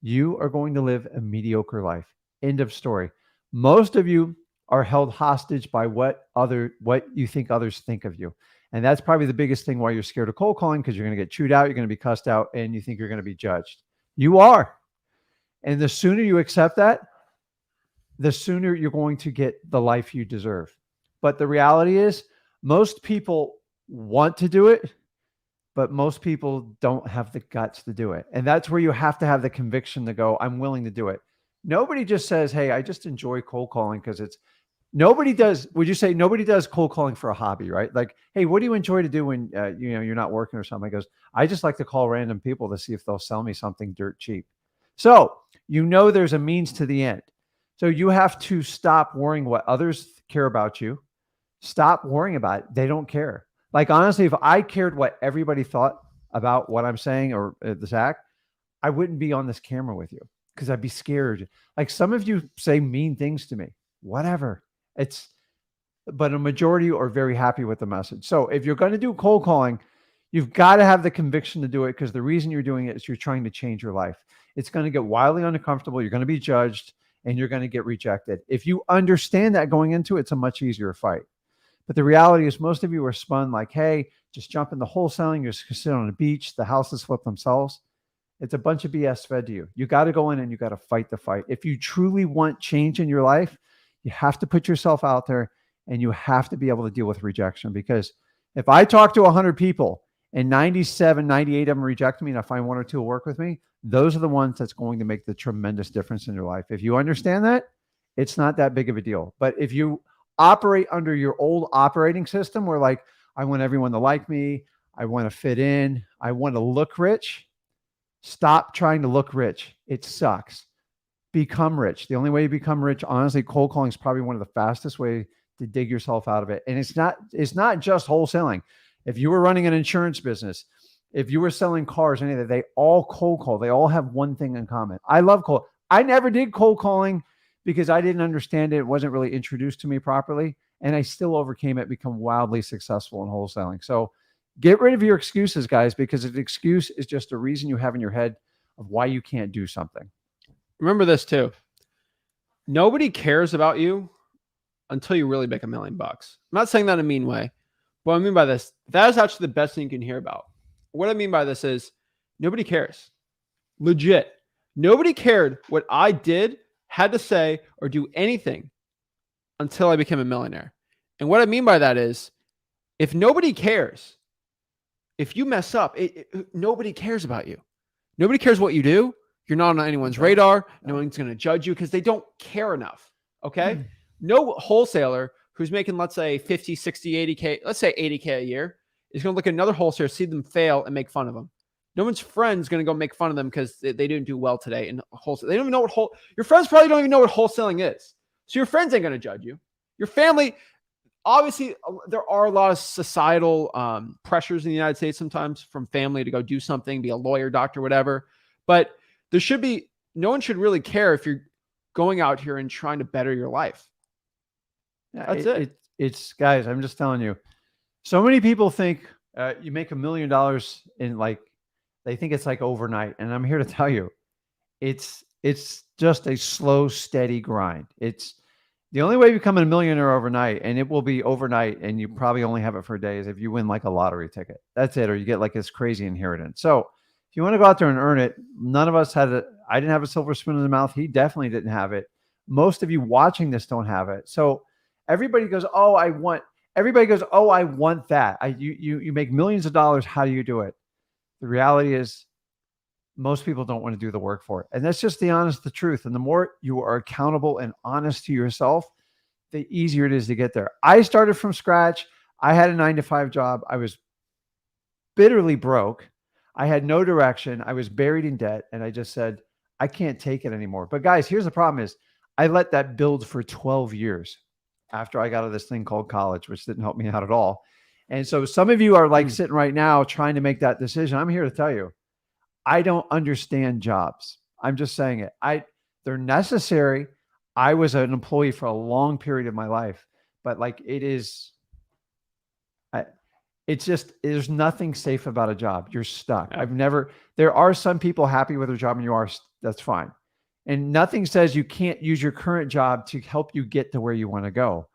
you are going to live a mediocre life. End of story. Most of you are held hostage by what you think others think of you. And that's probably the biggest thing why you're scared of cold calling, because you're going to get chewed out, you're going to be cussed out, and you think you're going to be judged. You are. And the sooner you accept that, the sooner you're going to get the life you deserve. But the reality is, most people want to do it, but most people don't have the guts to do it. And that's where you have to have the conviction to go, I'm willing to do it. Nobody just says, hey, I just enjoy cold calling because it's, nobody does, would you say nobody does cold calling for a hobby, right? Like, hey, what do you enjoy to do when you're not working or something? I goes, I just like to call random people to see if they'll sell me something dirt cheap. So there's a means to the end. So you have to stop worrying what others care about you. Stop worrying about it. They don't care. Like, honestly, if I cared what everybody thought about what I'm saying or this act, I wouldn't be on this camera with you because I'd be scared. Like, some of you say mean things to me, whatever. But a majority are very happy with the message. So if you're going to do cold calling, you've got to have the conviction to do it, because the reason you're doing it is you're trying to change your life. It's going to get wildly uncomfortable. You're going to be judged and you're going to get rejected. If you understand that going into it, it's a much easier fight. But the reality is most of you are spun like, hey, just jump into wholesaling. You're just going to sit on a beach. The houses flip themselves. It's a bunch of BS fed to you. You got to go in and you got to fight the fight. If you truly want change in your life, you have to put yourself out there and you have to be able to deal with rejection. Because if I talk to 100 people and 97, 98 of them reject me and I find one or two will work with me, those are the ones that's going to make the tremendous difference in your life. If you understand that, it's not that big of a deal. But if you operate under your old operating system where, like, I want everyone to like me, I want to fit in, I want to look rich, stop trying to look rich. It sucks. Become rich. The only way you become rich, honestly, cold calling is probably one of the fastest ways to dig yourself out of it. And it's not just wholesaling. If you were running an insurance business, if you were selling cars, any of that, they all cold call. They all have one thing in common. I love cold. I never did cold calling because I didn't understand it. It wasn't really introduced to me properly. And I still overcame it, become wildly successful in wholesaling. So Get rid of your excuses, guys, because an excuse is just a reason you have in your head of why you can't do something.
Remember this too. Nobody cares about you until you really make $1 million. I'm not saying that in a mean way. What I mean by this, that is actually the best thing you can hear about. What I mean by this is nobody cares. Legit. Nobody cared what I did, had to say, or do anything until I became a millionaire. And what I mean by that is if nobody cares, if you mess up, nobody cares about you. Nobody cares what you do. You're not on anyone's radar. No one's going to judge you because they don't care enough. Okay. No wholesaler who's making, let's say 50, 60, 80K, let's say 80K a year is going to look at another wholesaler, see them fail and make fun of them. No one's friend's going to go make fun of them because they didn't do well today in wholesale. They don't even know what your friends probably don't even know what wholesaling is. So your friends ain't going to judge you. Your family, obviously there are a lot of societal pressures in the United States sometimes from family to go do something, be a lawyer, doctor, whatever. But there should be, no one should really care if you're going out here and trying to better your life. That's it.
It's guys, I'm just telling you. So many people think you make $1 million in like, they think it's like overnight. And I'm here to tell you, it's just a slow, steady grind. It's the only way you become a millionaire overnight, and it will be overnight, and you probably only have it for days if you win like a lottery ticket. That's it. Or you get like this crazy inheritance. So if you want to go out there and earn it, none of us had it. I didn't have a silver spoon in the mouth. He definitely didn't have it. Most of you watching this don't have it. So everybody goes, oh, I want that. You make millions of dollars. How do you do it? The reality is most people don't want to do the work for it. And that's just the truth. And the more you are accountable and honest to yourself, the easier it is to get there. I started from scratch. I had a 9-to-5 job. I was bitterly broke. I had no direction. I was buried in debt. And I just said, I can't take it anymore. But guys, here's the problem is I let that build for 12 years after I got out of this thing called college, which didn't help me out at all. And so some of you are like sitting right now trying to make that decision. I'm here to tell you, I don't understand jobs. I'm just saying it. They're necessary. I was an employee for a long period of my life, but like it's just, there's nothing safe about a job. You're stuck. There are some people happy with their job and you are, that's fine. And nothing says you can't use your current job to help you get to where you want to go.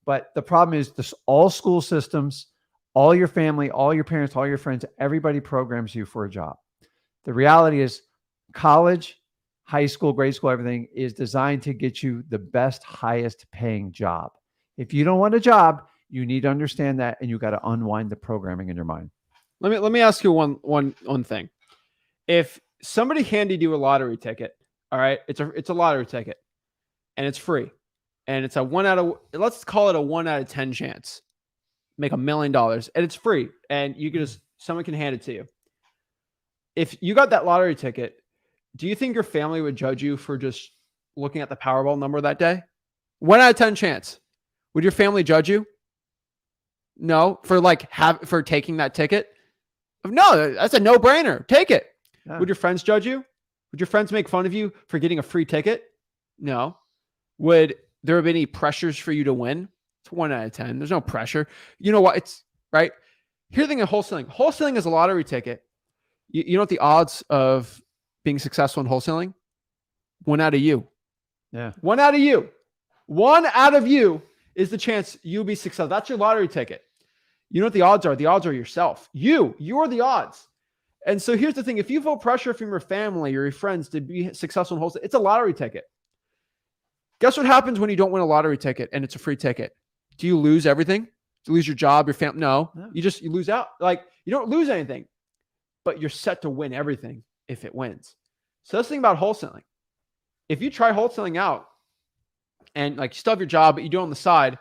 But the problem is all school systems, all your family, all your parents, all your friends, everybody programs you for a job. The reality is college, high school, grade school, everything is designed to get you the best, highest paying job. If you don't want a job, you need to understand that, and you got to unwind the programming in your mind.
Let me ask you one thing. If somebody handed you a lottery ticket, all right, it's a lottery ticket, and it's free, and it's let's call it a 1 out of 10 chance, make $1 million, and it's free, and you can someone can hand it to you. If you got that lottery ticket, do you think your family would judge you for just looking at the Powerball number that day? 1 out of 10 chance. Would your family judge you? No, for taking that ticket? No, that's a no-brainer. Take it. Yeah. Would your friends judge you? Would your friends make fun of you for getting a free ticket? No. Would there have been any pressures for you to win? It's 1 out of 10. There's no pressure. You know what? It's right. Here's the thing in wholesaling. Wholesaling is a lottery ticket. You know what the odds of being successful in wholesaling? 1 out of you.
Yeah.
1 out of you. 1 out of you is the chance you'll be successful. That's your lottery ticket. You know what the odds are? The odds are yourself. You're the odds. And so here's the thing. If you feel pressure from your family or your friends to be successful in wholesale, it's a lottery ticket. Guess what happens when you don't win a lottery ticket and it's a free ticket? Do you lose everything? Do you lose your job, your family? No. You lose out. Like, you don't lose anything, but you're set to win everything if it wins. So that's the thing about wholesaling. If you try wholesaling out and like you still have your job, but you do it on the side,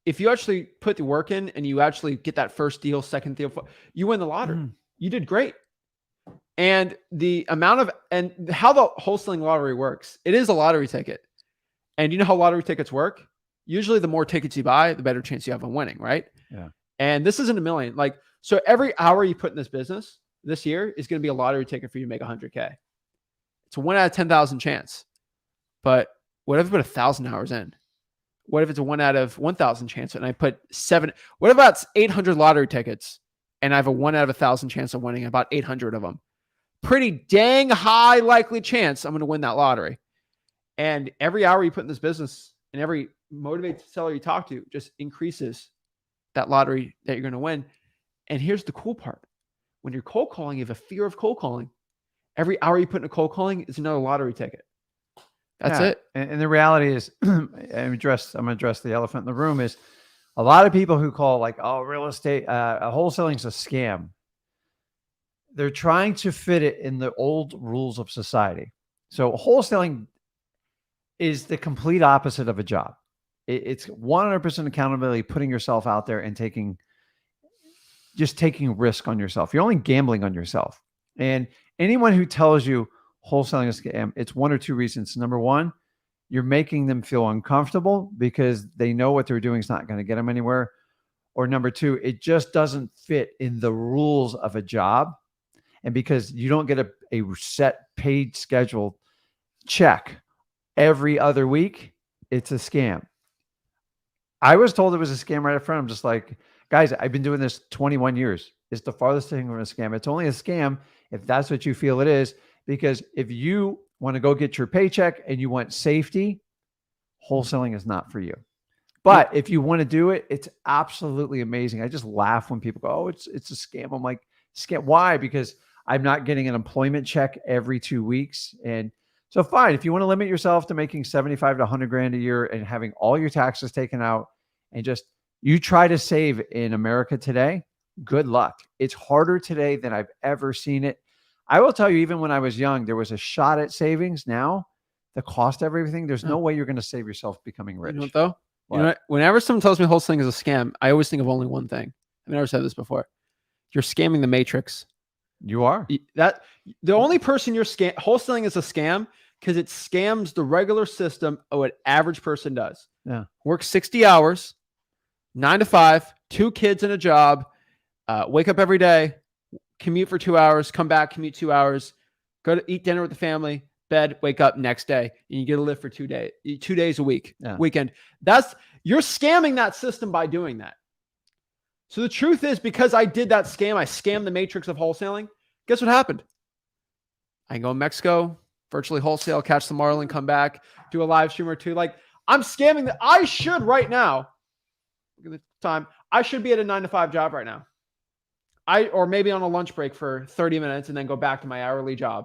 if you actually put the work in and you actually get that first deal, second deal, you win the lottery. You did great. And the amount of, and how the wholesaling lottery works, it is a lottery ticket. And you know how lottery tickets work? Usually the more tickets you buy, the better chance you have of winning, right?
Yeah.
And this isn't $1 million. Like, so every hour you put in this business this year is going to be a lottery ticket for you to make 100K. It's a 1 out of 10,000 chance. But what if I put 1,000 hours in? What if it's a 1 out of 1,000 chance and I put 7? What about 800 lottery tickets and I have a 1 out of 1,000 chance of winning about 800 of them. Pretty dang high likely chance I'm going to win that lottery. And every hour you put in this business and every motivated seller you talk to just increases that lottery that you're going to win. And here's the cool part. When you're cold calling, you have a fear of cold calling. Every hour you put in a cold calling is another lottery ticket. That's it.
And the reality is, I'm going to address the elephant in the room, is a lot of people who call like, oh, real estate, wholesaling is a scam. They're trying to fit it in the old rules of society. So wholesaling is the complete opposite of a job. It's 100% accountability, putting yourself out there and taking risk on yourself. You're only gambling on yourself. And anyone who tells you wholesaling is a scam, it's one or two reasons. Number one, you're making them feel uncomfortable because they know what they're doing is not going to get them anywhere. Or number two, it just doesn't fit in the rules of a job. And because you don't get a set paid schedule check every other week, it's a scam. I was told it was a scam right up front. I'm just like, guys, I've been doing this 21 years. It's the farthest thing from a scam. It's only a scam if that's what you feel it is. Because if you want to go get your paycheck and you want safety, wholesaling is not for you. But if you want to do it, it's absolutely amazing. I just laugh when people go, oh, it's a scam. I'm like, scam. Why? Because I'm not getting an employment check every 2 weeks. And so fine, if you want to limit yourself to making 75 to 100 grand a year and having all your taxes taken out and just you try to save in America today, good luck. It's harder today than I've ever seen it. I will tell you, even when I was young, there was a shot at savings. Now, the cost of everything, there's no way you're going to save yourself becoming rich.
You know what, though? You know what? Whenever someone tells me wholesaling is a scam, I always think of only one thing. I've never said this before. You're scamming the matrix.
You are.
That the only person you're wholesaling is a scam because it scams the regular system of what average person does.
Yeah.
Work 60 hours, 9 to 5, 2 kids and a job, wake up every day, commute for 2 hours, come back, commute 2 hours, go to eat dinner with the family, bed, wake up next day, and you get a lift for 2 days a week, weekend. You're scamming that system by doing that. So the truth is, because I did that scam, I scammed the matrix of wholesaling. Guess what happened? I can go to Mexico, virtually wholesale, catch the marlin, come back, do a live stream or two. Like, I'm scamming that. I should right now, look at the time, I should be at a 9 to 5 job right now. Or maybe on a lunch break for 30 minutes and then go back to my hourly job.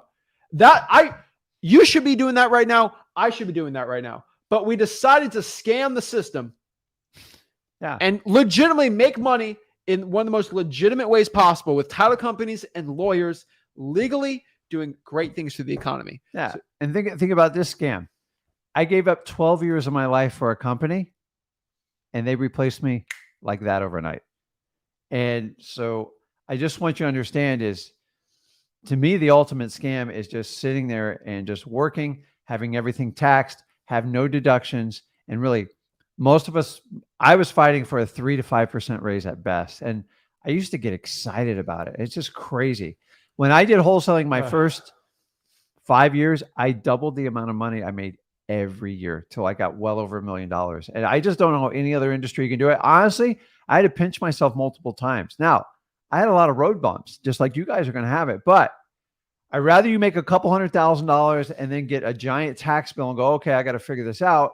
You should be doing that right now. I should be doing that right now. But we decided to scam the system and legitimately make money in one of the most legitimate ways possible with title companies and lawyers legally doing great things for the economy.
Yeah. So, and think about this scam. I gave up 12 years of my life for a company and they replaced me like that overnight. And so I just want you to understand is, to me, the ultimate scam is just sitting there and just working, having everything taxed, have no deductions. And really, most of us, I was fighting for a 3 to 5% raise at best. And I used to get excited about it. It's just crazy. When I did wholesaling my first 5 years, I doubled the amount of money I made every year till I got well over $1 million. And I just don't know any other industry can do it. Honestly, I had to pinch myself multiple times. Now, I had a lot of road bumps, just like you guys are going to have it. But I'd rather you make a couple $100,000 and then get a giant tax bill and go, okay, I got to figure this out.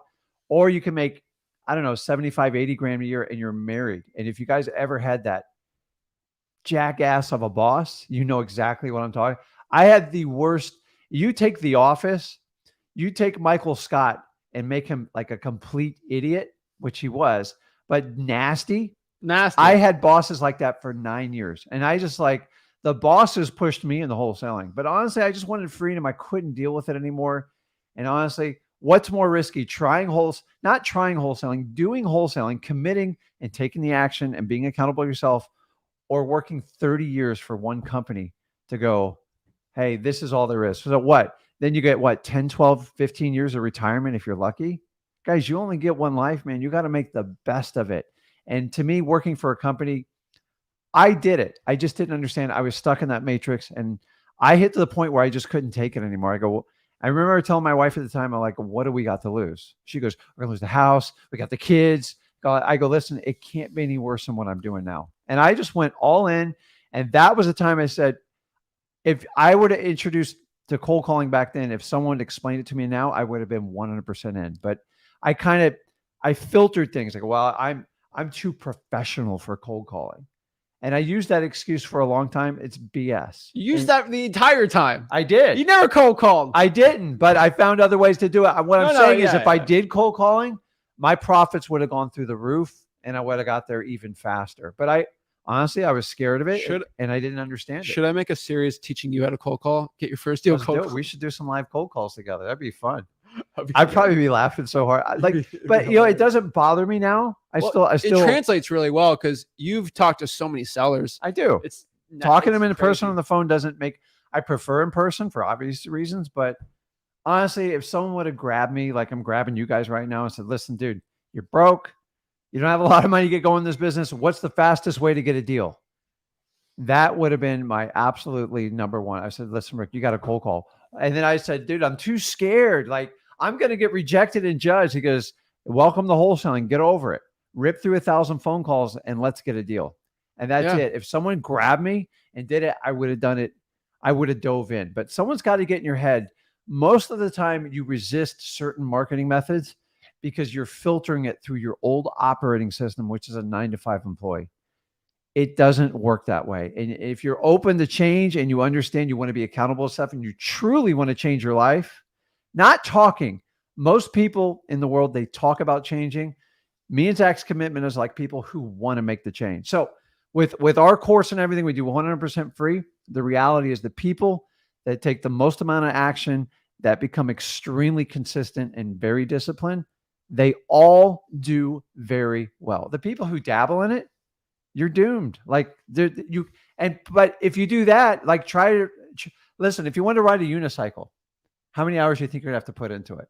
Or you can make, I don't know, 75, 80 grand a year and you're married. And if you guys ever had that jackass of a boss, you know exactly what I'm talking. I had the worst. You take The Office, you take Michael Scott and make him like a complete idiot, which he was, but nasty. I had bosses like that for 9 years. And I just like, the bosses pushed me in the wholesaling. But honestly, I just wanted freedom. I couldn't deal with it anymore. And honestly, what's more risky? Not trying wholesaling, doing wholesaling, committing and taking the action and being accountable yourself, or working 30 years for one company to go, hey, this is all there is. So what? Then you get what, 10, 12, 15 years of retirement if you're lucky? Guys, you only get one life, man. You got to make the best of it. And to me, working for a company, I did it. I just didn't understand. I was stuck in that matrix and I hit to the point where I just couldn't take it anymore. I remember telling my wife at the time, I'm like, what do we got to lose? She goes, we're going to lose the house. We got the kids. I go, listen, it can't be any worse than what I'm doing now. And I just went all in. And that was the time I said, if I were to introduce the cold calling back then, if someone explained it to me now, I would have been 100% in. But I filtered things like, well, I'm too professional for cold calling. And I used that excuse for a long time. It's BS.
You used that the entire time.
I did.
You never cold called.
I didn't, but I found other ways to do it. What I'm saying is if I
yeah.
did cold calling, my profits would have gone through the roof and I would have got there even faster. But honestly, I was scared of it and I didn't understand it.
Should I make a series teaching you how to cold call? Get your first deal cold call.
We should do some live cold calls together. That'd be fun. I'd probably be laughing so hard. But you know, it doesn't bother me now. I still
it translates really well because you've talked to so many sellers.
I do.
It's
talking to them in person on the phone doesn't make. I prefer in person for obvious reasons, but honestly, if someone would have grabbed me like I'm grabbing you guys right now and said, "Listen, dude, you're broke. You don't have a lot of money to get going in this business. What's the fastest way to get a deal?" That would have been my absolutely number one. I said, "Listen, Rick, you got a cold call." And then I said, "Dude, I'm too scared. Like, I'm going to get rejected and judged." He goes, "Welcome to wholesaling. Get over it. Rip through 1,000 phone calls and let's get a deal." And that's it. If someone grabbed me and did it, I would have done it. I would have dove in. But someone's got to get in your head. Most of the time, you resist certain marketing methods because you're filtering it through your old operating system, which is a 9-to-5 employee. It doesn't work that way. And if you're open to change and you understand you want to be accountable to stuff and you truly want to change your life, not talking. Most people in the world, they talk about changing. Me and Zach's commitment is like people who want to make the change. So with our course and everything, we do 100% free. The reality is the people that take the most amount of action, that become extremely consistent and very disciplined, they all do very well. The people who dabble in it, you're doomed. But if you do that, like listen, if you want to ride a unicycle, how many hours do you think you're gonna have to put into it?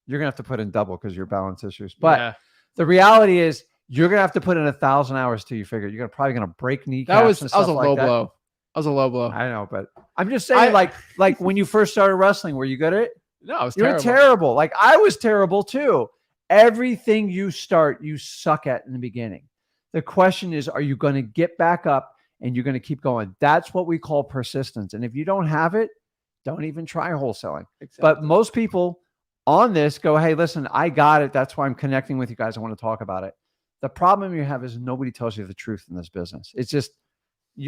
You're gonna have to put in double because of your balance issues. But the reality is you're gonna have to put in 1,000 hours till you figure you're probably gonna break kneecaps. That was a low blow.
That was a low blow.
I know, but I'm just saying, like when you first started wrestling, were you good at it?
No, it was
terrible. You were terrible. Like I was terrible too. Everything you start, you suck at in the beginning. The question is, are you going to get back up and you're going to keep going? That's what we call persistence. And if you don't have it, don't even try wholesaling. Exactly. But most people on this go, "Hey, listen, I got it. That's why I'm connecting with you guys. I want to talk about it." The problem you have is nobody tells you the truth in this business. It's just,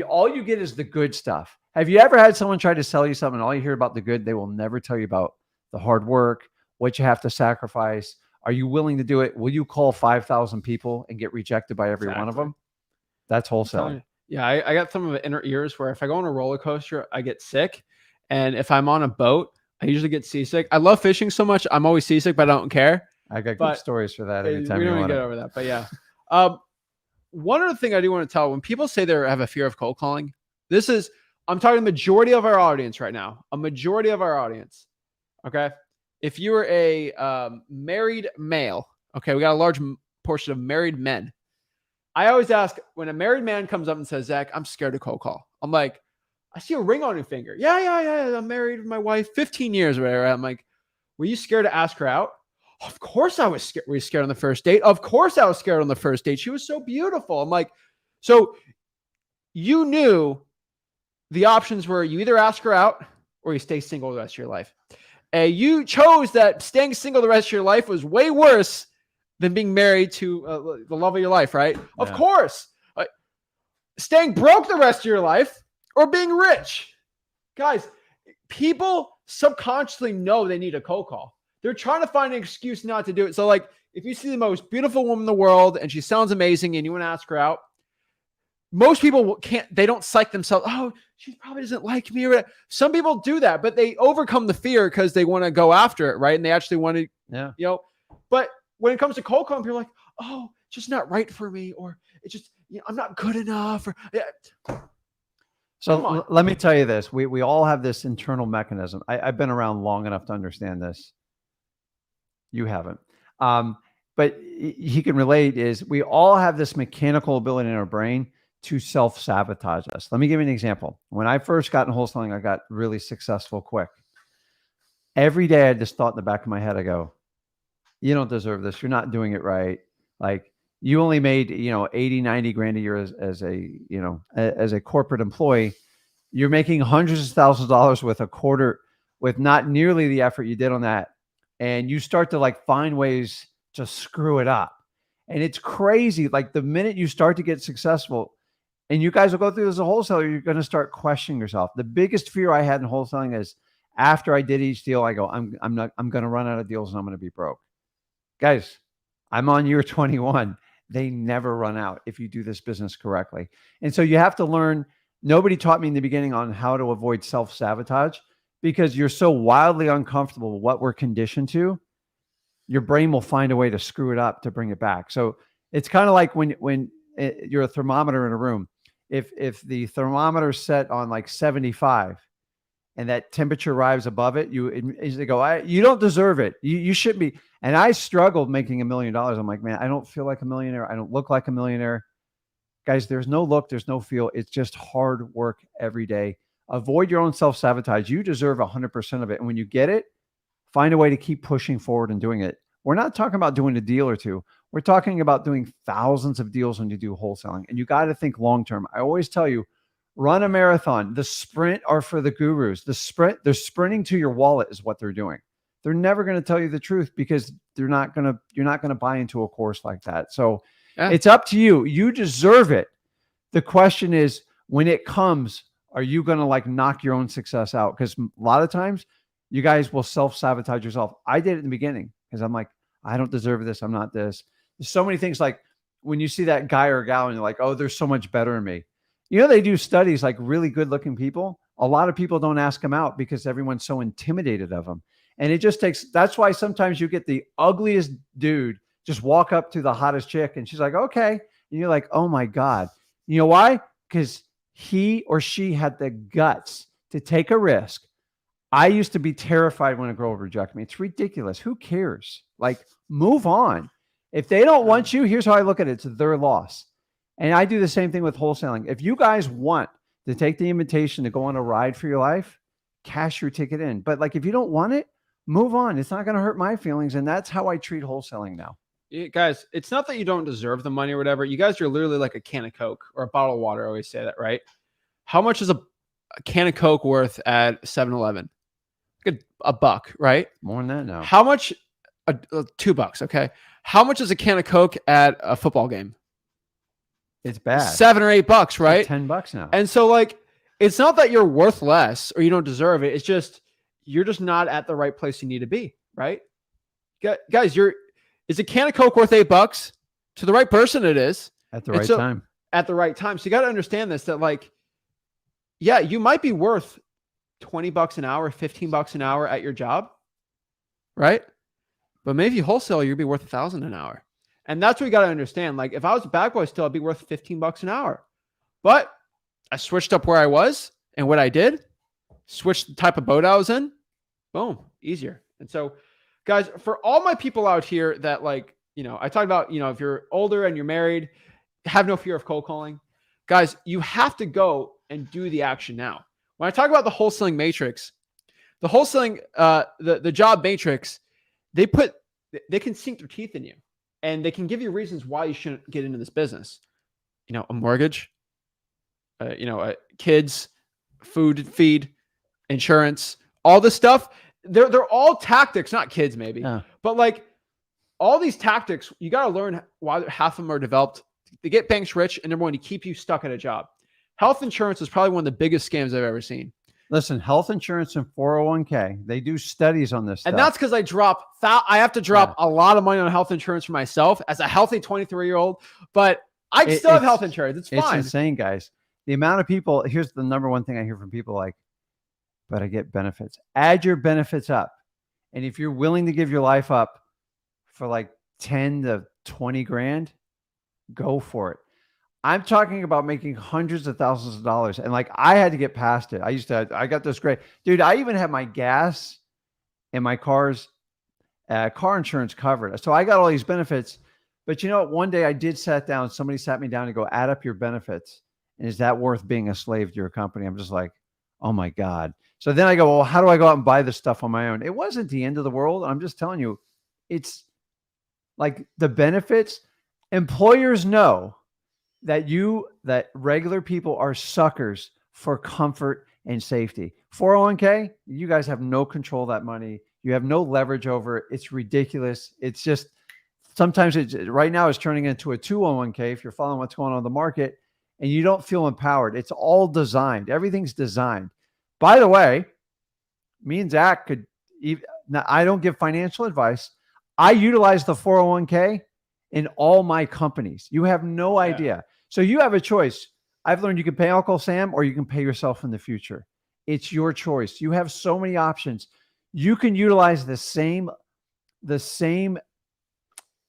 all you get is the good stuff. Have you ever had someone try to sell you something and all you hear about the good? They will never tell you about the hard work, what you have to sacrifice. Are you willing to do it? Will you call 5,000 people and get rejected by every one of them? That's wholesaling.
Yeah, I got some of the inner ears where if I go on a roller coaster, I get sick. And if I'm on a boat, I usually get seasick. I love fishing so much. I'm always seasick, but I don't care.
I got good stories for that anytime
we
you
don't
want
get over that. But yeah. One other thing I do want to tell, when people say they have a fear of cold calling, I'm talking majority of our audience right now. A majority of our audience. Okay. If you were a married male, okay, we got a large portion of married men. I always ask when a married man comes up and says, "Zach, I'm scared to cold call." I'm like, "I see a ring on your finger." Yeah. I'm married with my wife 15 years or whatever. I'm like, "Were you scared to ask her out?" "Of course I was scared." "Were you scared on the first date?" "Of course I was scared on the first date. She was so beautiful." I'm like, so you knew the options were you either ask her out or you stay single the rest of your life. You chose that staying single the rest of your life was way worse than being married to the love of your life, right? Yeah. Of course. Staying broke the rest of your life or being rich. Guys, people subconsciously know they need a cold call. They're trying to find an excuse not to do it. So like, if you see the most beautiful woman in the world and she sounds amazing and you want to ask her out, most people they don't psych themselves. "Oh, she probably doesn't like me." Or some people do that, but they overcome the fear because they want to go after it, right? And they actually want to, but when it comes to cold calling, people are like, "Oh, it's just not right for me," or "It's just, I'm not good enough." Or
so let me tell you this. We all have this internal mechanism. I've been around long enough to understand this. You haven't. But he can relate is we all have this mechanical ability in our brain to self-sabotage us. Let me give you an example. When I first got in wholesaling, I got really successful quick. Every day I just thought in the back of my head, I go, "You don't deserve this. You're not doing it right. Like, you only made, 80, 90 grand a year as a, as a corporate employee. You're making hundreds of thousands of dollars with a quarter, with not nearly the effort you did on that. And you start to like find ways to screw it up. And it's crazy. Like the minute you start to get successful, and you guys will go through this as a wholesaler, you're going to start questioning yourself. The biggest fear I had in wholesaling is after I did each deal, I go, I'm going to run out of deals and I'm going to be broke. Guys, I'm on year 21. They never run out if you do this business correctly. And so you have to learn. Nobody taught me in the beginning on how to avoid self-sabotage, because you're so wildly uncomfortable with what we're conditioned to. Your brain will find a way to screw it up to bring it back. So it's kind of like when you're a thermometer in a room. If the thermometer is set on like 75 and that temperature arrives above it, you immediately go, you don't deserve it. You shouldn't be. And I struggled making $1 million. I'm like, man, I don't feel like a millionaire. I don't look like a millionaire. Guys, there's no look, there's no feel. It's just hard work every day. Avoid your own self-sabotage. You deserve 100% of it. And when you get it, find a way to keep pushing forward and doing it. We're not talking about doing a deal or two. We're talking about doing thousands of deals when you do wholesaling. And you got to think long-term. I always tell you, run a marathon. The sprint are for the gurus. They're sprinting to your wallet is what they're doing. They're never going to tell you the truth because you're not going to buy into a course like that. So it's up to you. You deserve it. The question is, when it comes, are you going to like knock your own success out? Because a lot of times you guys will self-sabotage yourself. I did it in the beginning because I'm like, I don't deserve this. I'm not this. There's so many things, like when you see that guy or gal and you're like, oh, they're so much better than me. They do studies, like really good looking people. A lot of people don't ask them out because everyone's so intimidated of them. And it just takes, that's why sometimes you get the ugliest dude just walk up to the hottest chick and she's like, okay. And you're like, oh my God. You know why? Because he or she had the guts to take a risk. I used to be terrified when a girl would reject me. It's ridiculous. Who cares? Like, move on. If they don't want you, here's how I look at it. It's their loss. And I do the same thing with wholesaling. If you guys want to take the invitation to go on a ride for your life, cash your ticket in. But like, if you don't want it, move on. It's not going to hurt my feelings. And that's how I treat wholesaling now.
Guys, it's not that you don't deserve the money or whatever. You guys are literally like a can of Coke or a bottle of water. I always say that, right? How much is a can of Coke worth at 7-Eleven? A buck, right?
More than that now.
How much? $2. Okay. How much is a can of Coke at a football game?
It's bad.
$7 or $8, right?
It's $10 now. And
so like, it's not that you're worth less or you don't deserve it. It's just, you're just not at the right place you need to be, right? Guys, is a can of Coke worth $8? To the right person, it is.
At the right time.
At the right time. So you got to understand this, that like, yeah, you might be worth $20 an hour, $15 an hour at your job, right? But maybe you wholesale, you'd be worth $1,000 an hour. And that's what you got to understand. Like if I was a bag boy still, I'd be worth $15 an hour. But I switched up where I was and what I did, switched the type of boat I was in, boom, easier. And so guys, for all my people out here that like, I talked about, if you're older and you're married, have no fear of cold calling. Guys, you have to go and do the action now. When I talk about the wholesaling matrix, the wholesaling, the job matrix, they can sink their teeth in you and they can give you reasons why you shouldn't get into this business. A mortgage, kids, food, feed, insurance, all this stuff. They're all tactics, not kids maybe, but like all these tactics, you got to learn why half of them are developed to get banks rich and number one, to keep you stuck at a job. Health insurance is probably one of the biggest scams I've ever seen.
Listen, health insurance and 401k, they do studies on this stuff.
And that's because I have to drop a lot of money on health insurance for myself as a healthy 23-year-old, but I still have health insurance. It's fine.
It's insane, guys. The amount of people, here's the number one thing I hear from people like, but I get benefits. Add your benefits up. And if you're willing to give your life up for like 10 to 20 grand, go for it. I'm talking about making hundreds of thousands of dollars. And like, I had to get past it. I got this great, dude. I even had my gas and my car's car insurance covered. So I got all these benefits, but one day I did somebody sat me down to go add up your benefits. And is that worth being a slave to your company? I'm just like, oh my God. So then I go, well, how do I go out and buy this stuff on my own? It wasn't the end of the world. I'm just telling you, it's like the benefits. Employers know that regular people are suckers for comfort and safety. 401k, you guys have no control of that money. You have no leverage over it. It's ridiculous. It's just sometimes right now it's turning into a 201k if you're following what's going on in the market and you don't feel empowered. It's all designed. Everything's designed. By the way, me and Zach could even, now I don't give financial advice. I utilize the 401k in all my companies. You have no idea. So you have a choice. I've learned you can pay Uncle Sam or you can pay yourself in the future. It's your choice. You have so many options. You can utilize the same,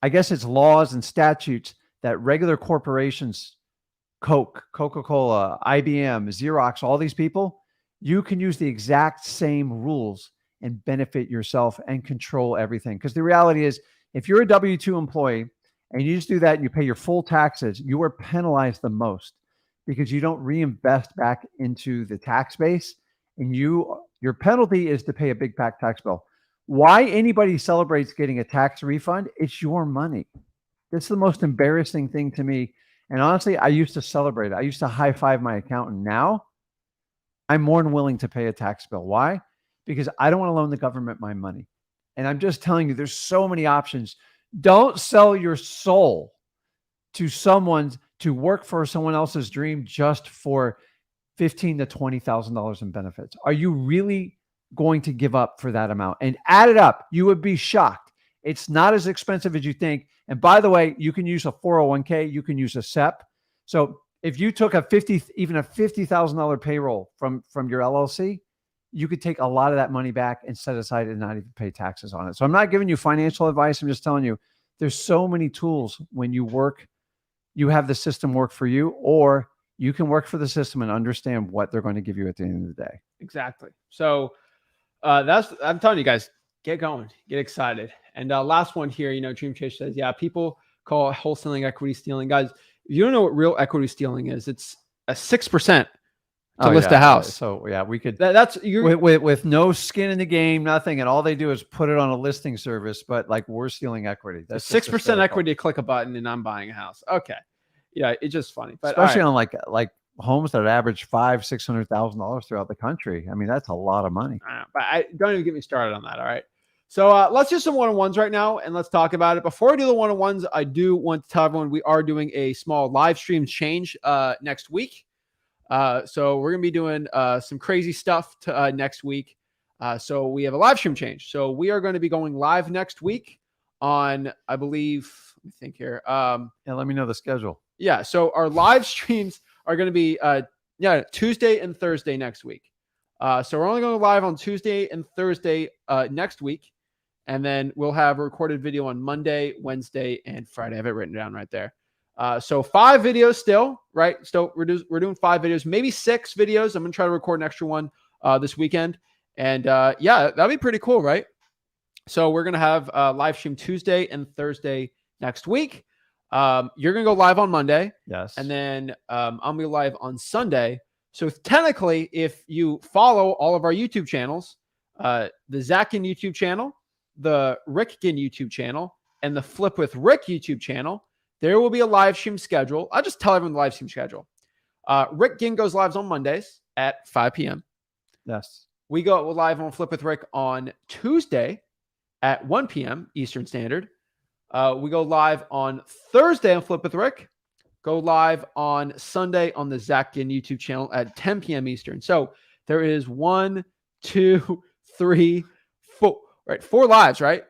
I guess it's laws and statutes that regular corporations, Coke, Coca-Cola, IBM, Xerox, all these people, you can use the exact same rules and benefit yourself and control everything. Because the reality is, if you're a W-2 employee and you just do that and you pay your full taxes, you are penalized the most because you don't reinvest back into the tax base, and your penalty is to pay a big tax bill. Why anybody celebrates getting a tax refund? It's your money. That's the most embarrassing thing to me. And honestly, I used to celebrate it. I used to high five my accountant. Now I'm more than willing to pay a tax bill. Why? Because I don't want to loan the government my money. And I'm just telling you, there's so many options. Don't sell your soul to work for someone else's dream just for $15,000 to $20,000 in benefits. Are you really going to give up for that amount? And add it up. You would be shocked. It's not as expensive as you think. And by the way, you can use a 401k. You can use a SEP. So if you took even a $50,000 payroll from your LLC, you could take a lot of that money back and set aside and not even pay taxes on it. So I'm not giving you financial advice. I'm just telling you, there's so many tools when you work, you have the system work for you, or you can work for the system and understand what they're going to give you at the end of the day.
Exactly. So I'm telling you guys, get going, get excited. And last one here, Dream Chase says, yeah, people call wholesaling equity stealing. Guys, if you don't know what real equity stealing is, it's a 6% to list a house.
So yeah, we could,
that's
with no skin in the game, nothing. And all they do is put it on a listing service, but like we're stealing equity. That's
6% equity to click a button and I'm buying a house. Okay. Yeah. It's just funny, but
especially on like homes that average $500,000-$600,000 throughout the country. I mean, that's a lot of money.
But don't even get me started on that. All right. So let's do some one-on-ones right now and let's talk about it. Before I do the one-on-ones, I do want to tell everyone we are doing a small live stream change next week. So we're going to be doing some crazy stuff next week. So we have a live stream change. So we are going to be going live next week on, I believe, let me think here.
Yeah, let me know the schedule.
Yeah. So our live streams are going to be Tuesday and Thursday next week. So we're only going live on Tuesday and Thursday next week. And then we'll have a recorded video on Monday, Wednesday, and Friday. I have it written down right there. So 5 videos still, right? So we're doing 5 videos, maybe 6 videos. I'm going to try to record an extra one this weekend. And yeah, that'd be pretty cool, right? So we're going to have live stream Tuesday and Thursday next week. You're going to go live on Monday.
Yes.
And then I'm going to be live on Sunday. So technically, if you follow all of our YouTube channels, the Zach Ginn YouTube channel, the Rick Ginn YouTube channel, and the Flip with Rick YouTube channel, there will be a live stream schedule. I'll just tell everyone the live stream schedule. Rick Ginn goes live on Mondays at 5 p.m.
Yes.
We go live on Flip with Rick on Tuesday at 1 p.m. Eastern Standard. We go live on Thursday on Flip with Rick. Go live on Sunday on the Zach Ginn YouTube channel at 10 p.m. Eastern. So there is 1, 2, 3, 4, right? 4 lives, right?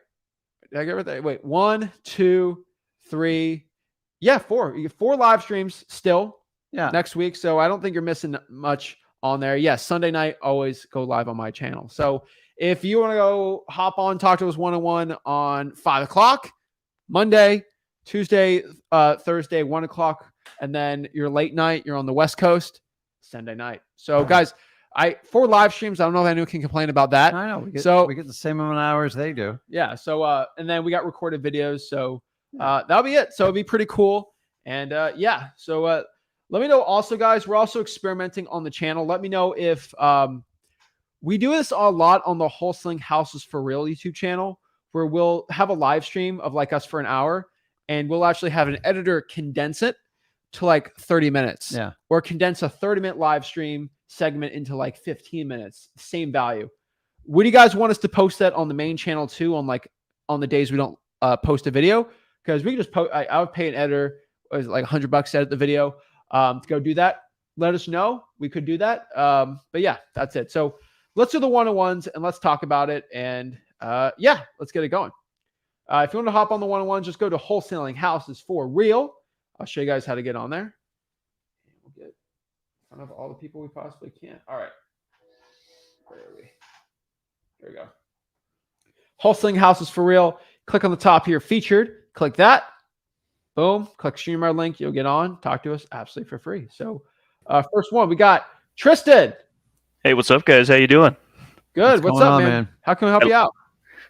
Did I get everything? Wait, 1, 2, 3. Yeah, 4. You get 4 live streams still next week. So I don't think you're missing much on there. Yes, Sunday night, always go live on my channel. So if you want to go hop on, talk to us one-on-one on 5 o'clock, Monday, Tuesday, Thursday, 1 o'clock, and then your late night, you're on the West Coast, Sunday night. So guys, 4 live streams. I don't know if anyone can complain about that.
I know. We get the same amount of hours they do.
Yeah. So, and then we got recorded videos. So that'll be it. So it'll be pretty cool. And yeah. So let me know also, guys, we're also experimenting on the channel. Let me know if we do this a lot on the Wholesaling Houses for Real YouTube channel, where we'll have a live stream of like us for an hour. and we'll actually have an editor condense it to like 30 minutes.
Yeah.
Or condense a 30-minute live stream segment into like 15 minutes. Same value. Would you guys want us to post that on the main channel too, on the days we don't post a video? Because we can just post. I would pay an editor like $100 to edit the video to go do that. Let us know. We could do that. But yeah, that's it. So let's do the one-on-ones and let's talk about it. And yeah, let's get it going. If you want to hop on the one-on-ones, just go to Wholesaling Houses for Real. I'll show you guys how to get on there. We'll get in front of all the people we possibly can. All right. Where are we? There we go. Wholesaling Houses for Real. Click on the top here, featured. Click that. Boom. Click stream our link. You'll get on. Talk to us absolutely for free. So first one, we got Tristan.
Hey, what's up, guys? How you doing?
Good. What's up, man? How can we help you out?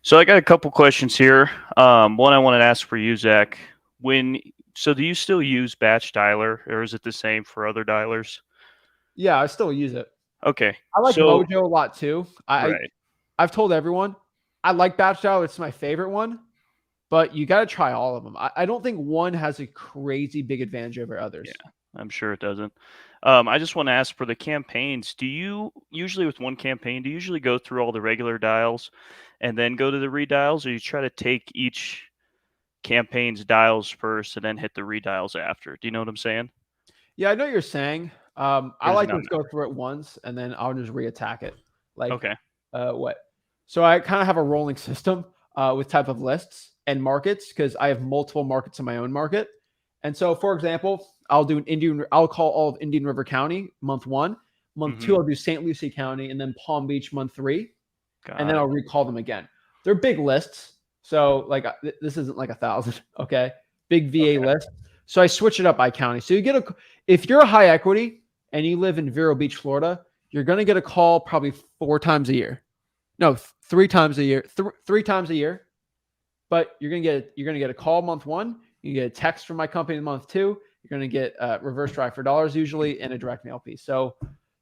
So I got a couple questions here. One I wanted to ask for you, Zach. So do you still use batch dialer, or is it the same for other dialers?
Yeah, I still use it.
Okay.
I like Mojo a lot too.
Right.
I've told everyone I like batch dialer. It's my favorite one, but you got to try all of them. I don't think one has a crazy big advantage over others.
Yeah, I'm sure it doesn't. I just want to ask for the campaigns. Do you usually, with one campaign, do you usually go through all the regular dials and then go to the redials, or you try to take each campaign's dials first and then hit the redials after? Do you know what I'm saying?
Yeah, I know what you're saying. I like to go through it once and then I'll just reattack it. Like,
okay.
What? So I kind of have a rolling system with type of lists and markets because I have multiple markets in my own market. And so, for example, I'll call all of Indian River County month 1. Month 2, I'll do St. Lucie County, and then Palm Beach month 3. And then I'll recall them again. They're big lists. So like this isn't like 1,000. Okay. Big VA list. So I switch it up by county. So if you're a high equity and you live in Vero Beach, Florida, you're going to get a call probably 4 times a year. No, 3 times a year, 3 times a year. But you're going to get a call month 1. You get a text from my company in month 2. You're going to get a reverse drive for dollars usually and a direct mail piece. So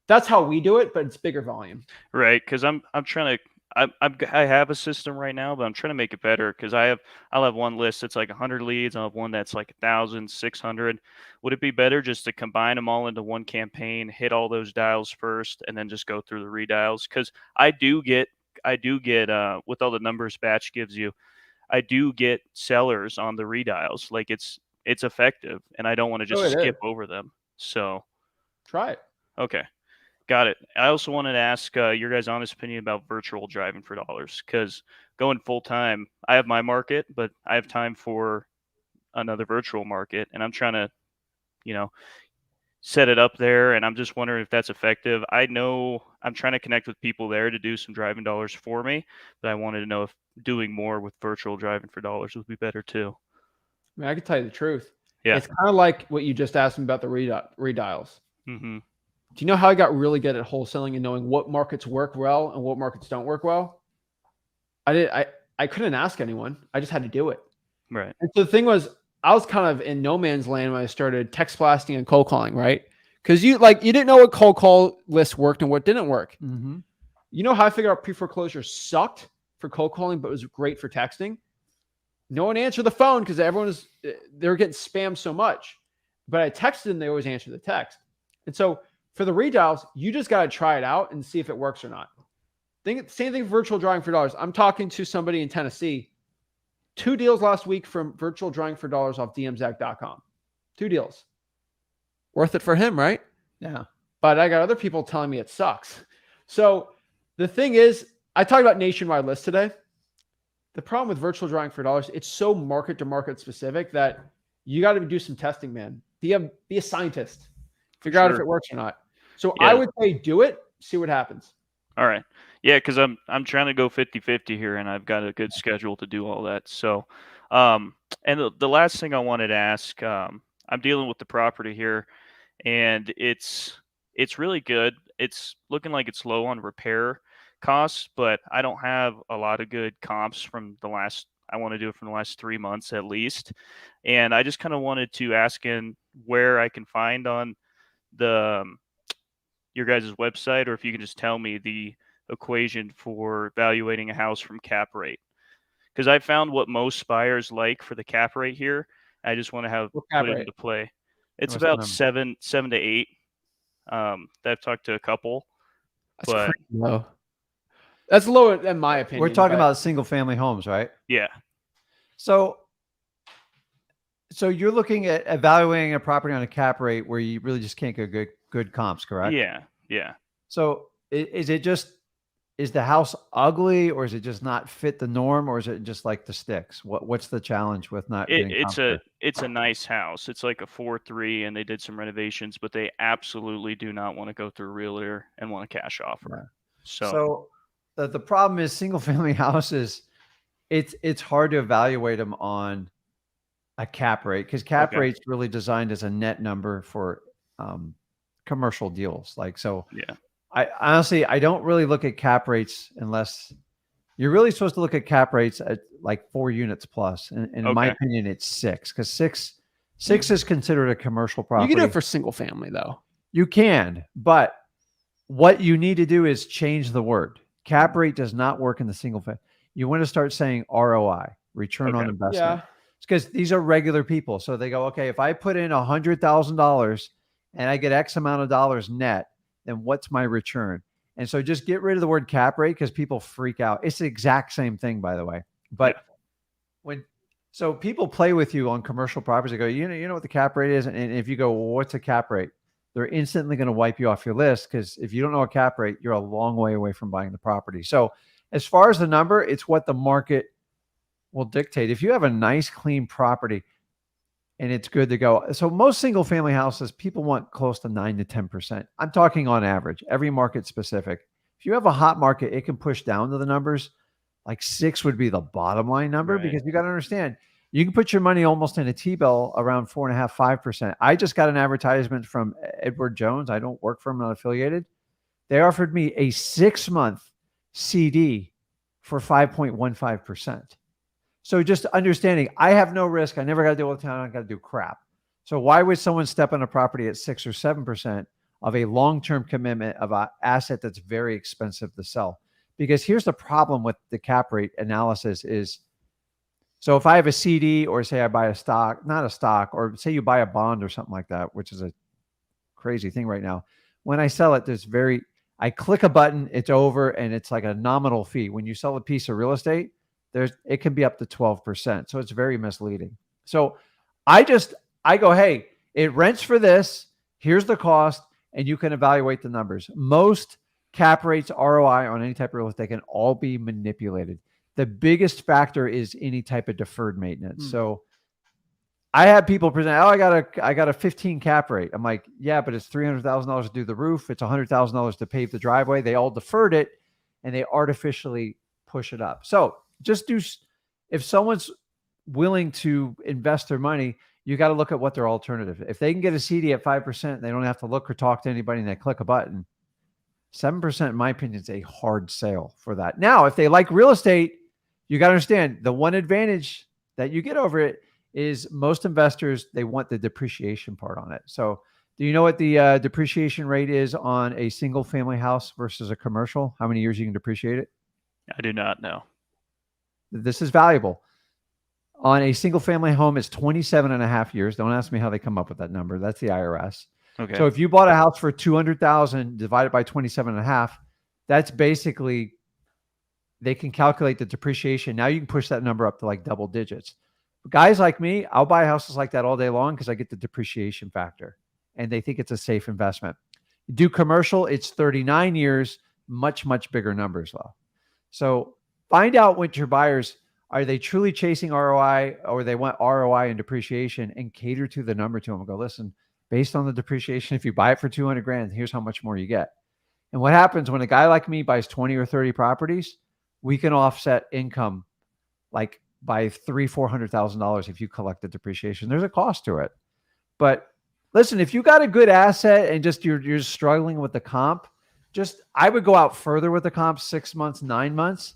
that's how we do it, but it's bigger volume.
Right. Cause I'm trying to, I have a system right now, but I'm trying to make it better because I'll have one list that's like 100 leads. I'll have one that's like 1,000, 600. Would it be better just to combine them all into one campaign, hit all those dials first, and then just go through the redials? Because I do get with all the numbers batch gives you, I do get sellers on the redials. Like it's effective, and I don't want to just skip over them. So
try it.
Okay. Got it. I also wanted to ask your guys' honest opinion about virtual driving for dollars, because going full time, I have my market, but I have time for another virtual market, and I'm trying to, set it up there, and I'm just wondering if that's effective. I know I'm trying to connect with people there to do some driving dollars for me, but I wanted to know if doing more with virtual driving for dollars would be better too.
I mean, I can tell you the truth.
Yeah.
It's kind of like what you just asked me about the redials.
Mm-hmm.
Do you know how I got really good at wholesaling and knowing what markets work well and what markets don't work well? I couldn't ask anyone. I just had to do it.
Right.
And so the thing was, I was kind of in no man's land when I started text blasting and cold calling, right? Because you didn't know what cold call lists worked and what didn't work.
Mm-hmm.
You know how I figured out pre-foreclosure sucked for cold calling, but was great for texting? No one answered the phone because they were getting spammed so much. But I texted them, they always answer the text. And so for the redials, you just got to try it out and see if it works or not. Same thing for virtual drawing for dollars. I'm talking to somebody in Tennessee. 2 deals last week from virtual drawing for dollars off dmzac.com. 2 deals. Worth it for him, right?
Yeah.
But I got other people telling me it sucks. So the thing is, I talked about nationwide lists today. The problem with virtual drawing for dollars, it's so market to market specific that you got to do some testing, man. Be a scientist. Figure out if it works or not. So I would say do it, see what happens.
All right. Yeah, because I'm trying to go 50-50 here, and I've got a good schedule to do all that. So, and the last thing I wanted to ask, I'm dealing with the property here, and it's really good. It's looking like it's low on repair costs, but I don't have a lot of good comps from I want to do it from the last 3 months at least. And I just kind of wanted to ask in where I can find on your guys' website, or if you can just tell me the equation for evaluating a house from cap rate. Because I found what most buyers like for the cap rate here I just want to have
What cap
put it
rate?
into play. It's
What's the
about
number?
7 to 8. I've talked to a couple,
That's
but
crazy low. That's low in my opinion.
We're talking
but
about single family homes, right?
yeah,
So you're looking at evaluating a property on a cap rate where you really just can't get good comps, correct?
yeah.
So is it just, is the house ugly, or is it just not fit the norm, or is it just like the sticks? What's the challenge with not getting comps there?
It's a nice house. It's like a 4-3, and they did some renovations, but they absolutely do not want to go through a realtor and want a cash offer.
Yeah.
So
So the problem is single family houses. It's hard to evaluate them on a cap rate, because cap
okay,
rate's really designed as a net number for commercial deals. Like, so
yeah,
I honestly, I don't really look at cap rates unless you're really supposed to look at cap rates at like 4 units plus. And in my
okay,
opinion, it's 6, because six is considered a commercial
you
property.
can do it for single family though.
You can, but what you need to do is change the word. Cap rate does not work in the single family. You want to start saying ROI, return on
okay,
investment.
Yeah.
It's because these are regular people. So they go, okay, if I put in $100,000 and I get X amount of dollars net, then what's my return? And so just get rid of the word cap rate, because people freak out. It's the exact same thing, by the way. But so people play with you on commercial properties. They go, you know what the cap rate is? And if you go, well, what's a cap rate? They're instantly going to wipe you off your list, because if you don't know a cap rate, you're a long way away from buying the property. So as far as the number, it's what the market will dictate. If you have a nice, clean property and it's good to go. So most single family houses, people want close to 9 to 10%. I'm talking on average, every market specific. If you have a hot market, it can push down to the numbers. Like 6 would be the bottom line number,
Right.
because you got to understand, you can put your money almost in a T-bill around 4.5%, 5%. I just got an advertisement from Edward Jones. I don't work for him, not affiliated. They offered me a 6-month CD for 5.15%. So just understanding, I have no risk. I never got to deal with town. I got to do crap. So why would someone step on a property at 6 or 7% of a long-term commitment of an asset that's very expensive to sell? Because here's the problem with the cap rate analysis is, so if I have a CD, or say I buy a stock, not a stock, or say you buy a bond or something like that, which is a crazy thing right now. When I sell it, I click a button, it's over, and it's like a nominal fee. When you sell a piece of real estate, it can be up to 12%. So it's very misleading. So I go, hey, it rents for this. Here's the cost, and you can evaluate the numbers. Most cap rates, ROI on any type of real estate can all be manipulated. The biggest factor is any type of deferred maintenance. So I have people present, oh, I got a 15 cap rate. I'm like, yeah, but it's $300,000 to do the roof. It's $100,000 to pave the driveway. They all deferred it, and they artificially push it up. So just if someone's willing to invest their money, you got to look at what their alternative. If they can get a CD at 5%, they don't have to look or talk to anybody, and they click a button. 7%, in my opinion, is a hard sale for that. Now, if they like real estate, you got to understand the one advantage that you get over it is most investors, they want the depreciation part on it. So do you know what the depreciation rate is on a single family house versus a commercial? How many years you can depreciate it?
I do not know.
This is valuable. On a single family home, it's 27.5 years. Don't ask me how they come up with that number. That's the IRS.
Okay.
So if you bought a house for 200,000 divided by 27.5, that's basically, they can calculate the depreciation. Now you can push that number up to like double digits. Guys like me, I'll buy houses like that all day long because I get the depreciation factor, and they think it's a safe investment. Do commercial, it's 39 years, much, much bigger numbers though. So find out what your buyers, are they truly chasing ROI, or they want ROI and depreciation, and cater to the number to them and go, listen, based on the depreciation, if you buy it for 200 grand, here's how much more you get. And what happens when a guy like me buys 20 or 30 properties, we can offset income like by $300,000-$400,000 if you collect the depreciation. There's a cost to it. But listen, if you got a good asset and just you're struggling with the comp, I would go out further with the comp, 6 months, 9 months.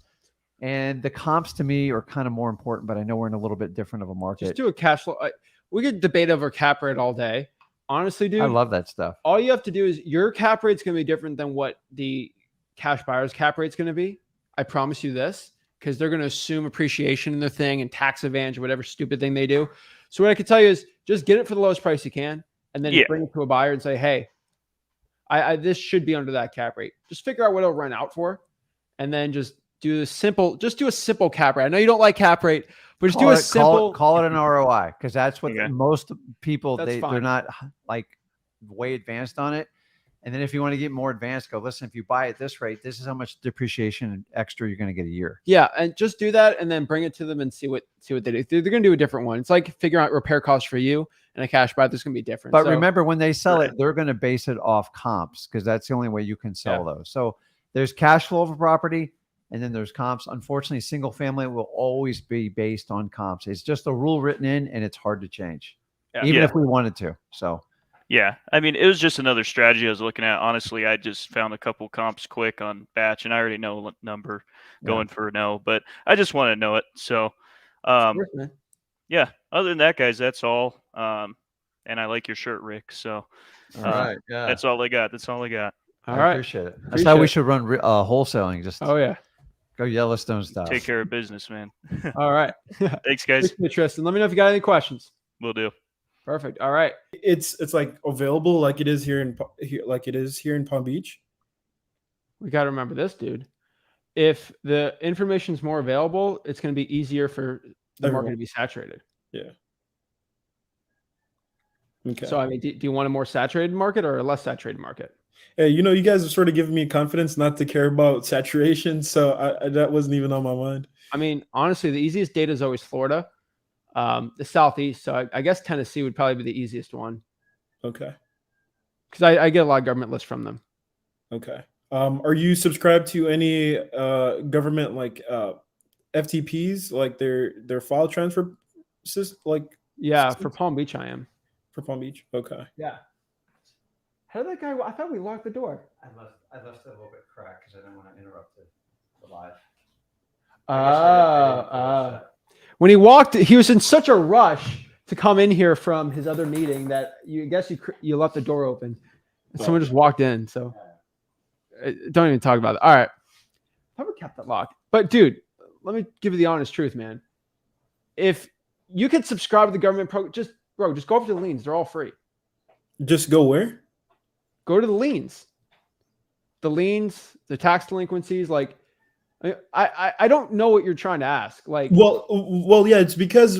And the comps to me are kind of more important, but I know we're in a little bit different of a market.
Just do a cash flow. We could debate over cap rate all day. Honestly, dude,
I love that stuff.
All you have to do is your cap rate's going to be different than what the cash buyer's cap rate's going to be. I promise you this, because they're going to assume appreciation in their thing and tax advantage, whatever stupid thing they do. So what I can tell you is just get it for the lowest price you can, and then
Yeah.
bring it to a buyer and say, hey, this should be under that cap rate. Just figure out what it'll rent out for, and then just do a simple cap rate. I know you don't like cap rate, but just do a simple.
Call it an ROI, because that's what
Okay.
most people
That's
they're
fine.
not like way advanced on it. And then if you want to get more advanced, go listen. If you buy at this rate, this is how much depreciation extra you're going to get a year.
Yeah, and just do that, and then bring it to them and see what they do. They're going to do a different one. It's like figuring out repair costs for you and a cash buy. There's going to be different.
But
So,
remember, when they sell it, they're going to base it off comps, because that's the only way you can sell those. So there's cash flow of a property, and then there's comps. Unfortunately, single family will always be based on comps. It's just a rule written in, and it's hard to change, even if we wanted to. So.
Yeah, I mean, it was just another strategy I was looking at. Honestly, I just found a couple comps quick on batch, and I already know what number going for no, but I just want to know it. So, yeah, other than that, guys, that's all. And I like your shirt, Rick. So,
All right, yeah,
that's all I got. That's all I got.
all
I
right.
appreciate it. That's how we should run wholesaling. Just
Oh,
go Yellowstone style.
Take care of business, man.
all right.
Thanks, guys.
Tristan, let me know if you got any questions.
Will do.
Perfect. All right.
It's like available like it is here in Palm Beach.
We got to remember this, dude. If the information's more available, it's going to be easier for the market to be saturated.
Yeah. Okay.
So, I mean, do you want a more saturated market or a less saturated market?
Hey, you guys have sort of given me confidence not to care about saturation, so that wasn't even on my mind.
I mean, honestly, the easiest data is always Florida, the Southeast. So I guess Tennessee would probably be the easiest one.
Okay.
Because I get a lot of government lists from them.
Okay. Are you subscribed to any government like FTPs, like their file transfer system?
For Palm Beach, I am.
For Palm Beach? Okay.
Yeah. How did that guy? I thought we locked the door.
I left it a little bit cracked because I didn't want to interrupt the live.
When he walked, he was in such a rush to come in here from his other meeting that you left the door open. And someone just walked in. So don't even talk about it. All right. I we kept it locked. But dude, let me give you the honest truth, man. If you could subscribe to the government program, just go over to the liens. They're all free.
Just go where?
Go to the liens. The liens, the tax delinquencies, like I don't know what you're trying to ask. Like,
well, yeah, it's because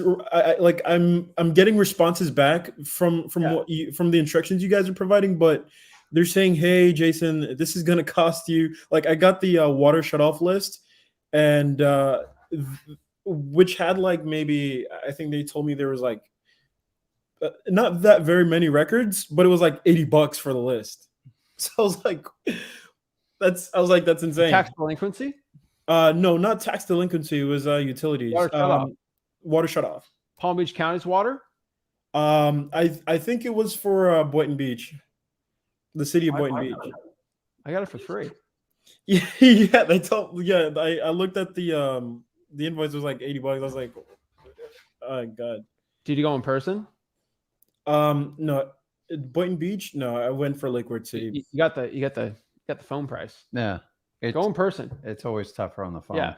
I'm getting responses back from the instructions you guys are providing, but they're saying, hey, Jason, this is gonna cost you. Like, I got the water shut off list, and which had like maybe I think they told me there was like not that very many records, but it was like $80 for the list. So I was like, that's insane.
Tax delinquency?
No, not tax delinquency. It was utilities. Water shut off.
Palm Beach County's water?
I think it was for Boynton Beach, the city of Boynton Beach.
I got it for free.
Yeah, they told. Yeah, I looked at the invoice was like $80. I was like, oh god. Did
you go in person?
No, Boynton Beach. No, I went for Lakewood City.
You got the phone price.
Yeah.
Go in person.
It's always tougher on the phone.
Yeah.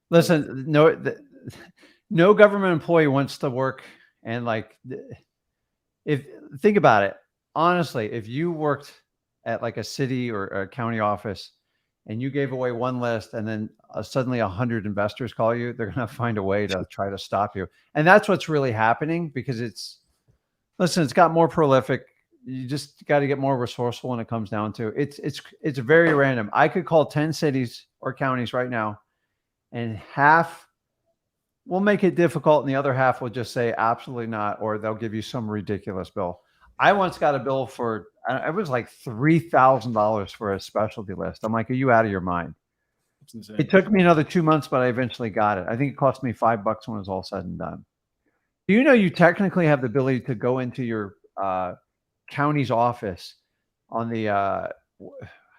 Listen, no government employee wants to work. And like, think about it. Honestly, if you worked at like a city or a county office and you gave away one list and then suddenly 100 investors call you, they're going to find a way to try to stop you. And that's what's really happening because it's got more prolific. You just got to get more resourceful when it comes down to it. It's very random. I could call 10 cities or counties right now and half will make it difficult and the other half will just say absolutely not, or they'll give you some ridiculous bill. I once got a bill for, it was like $3,000 for a specialty list. I'm like, are you out of your mind? It took me another 2 months, but I eventually got it. I think it cost me $5 when it was all said and done. Do you know you technically have the ability to go into your county's office on the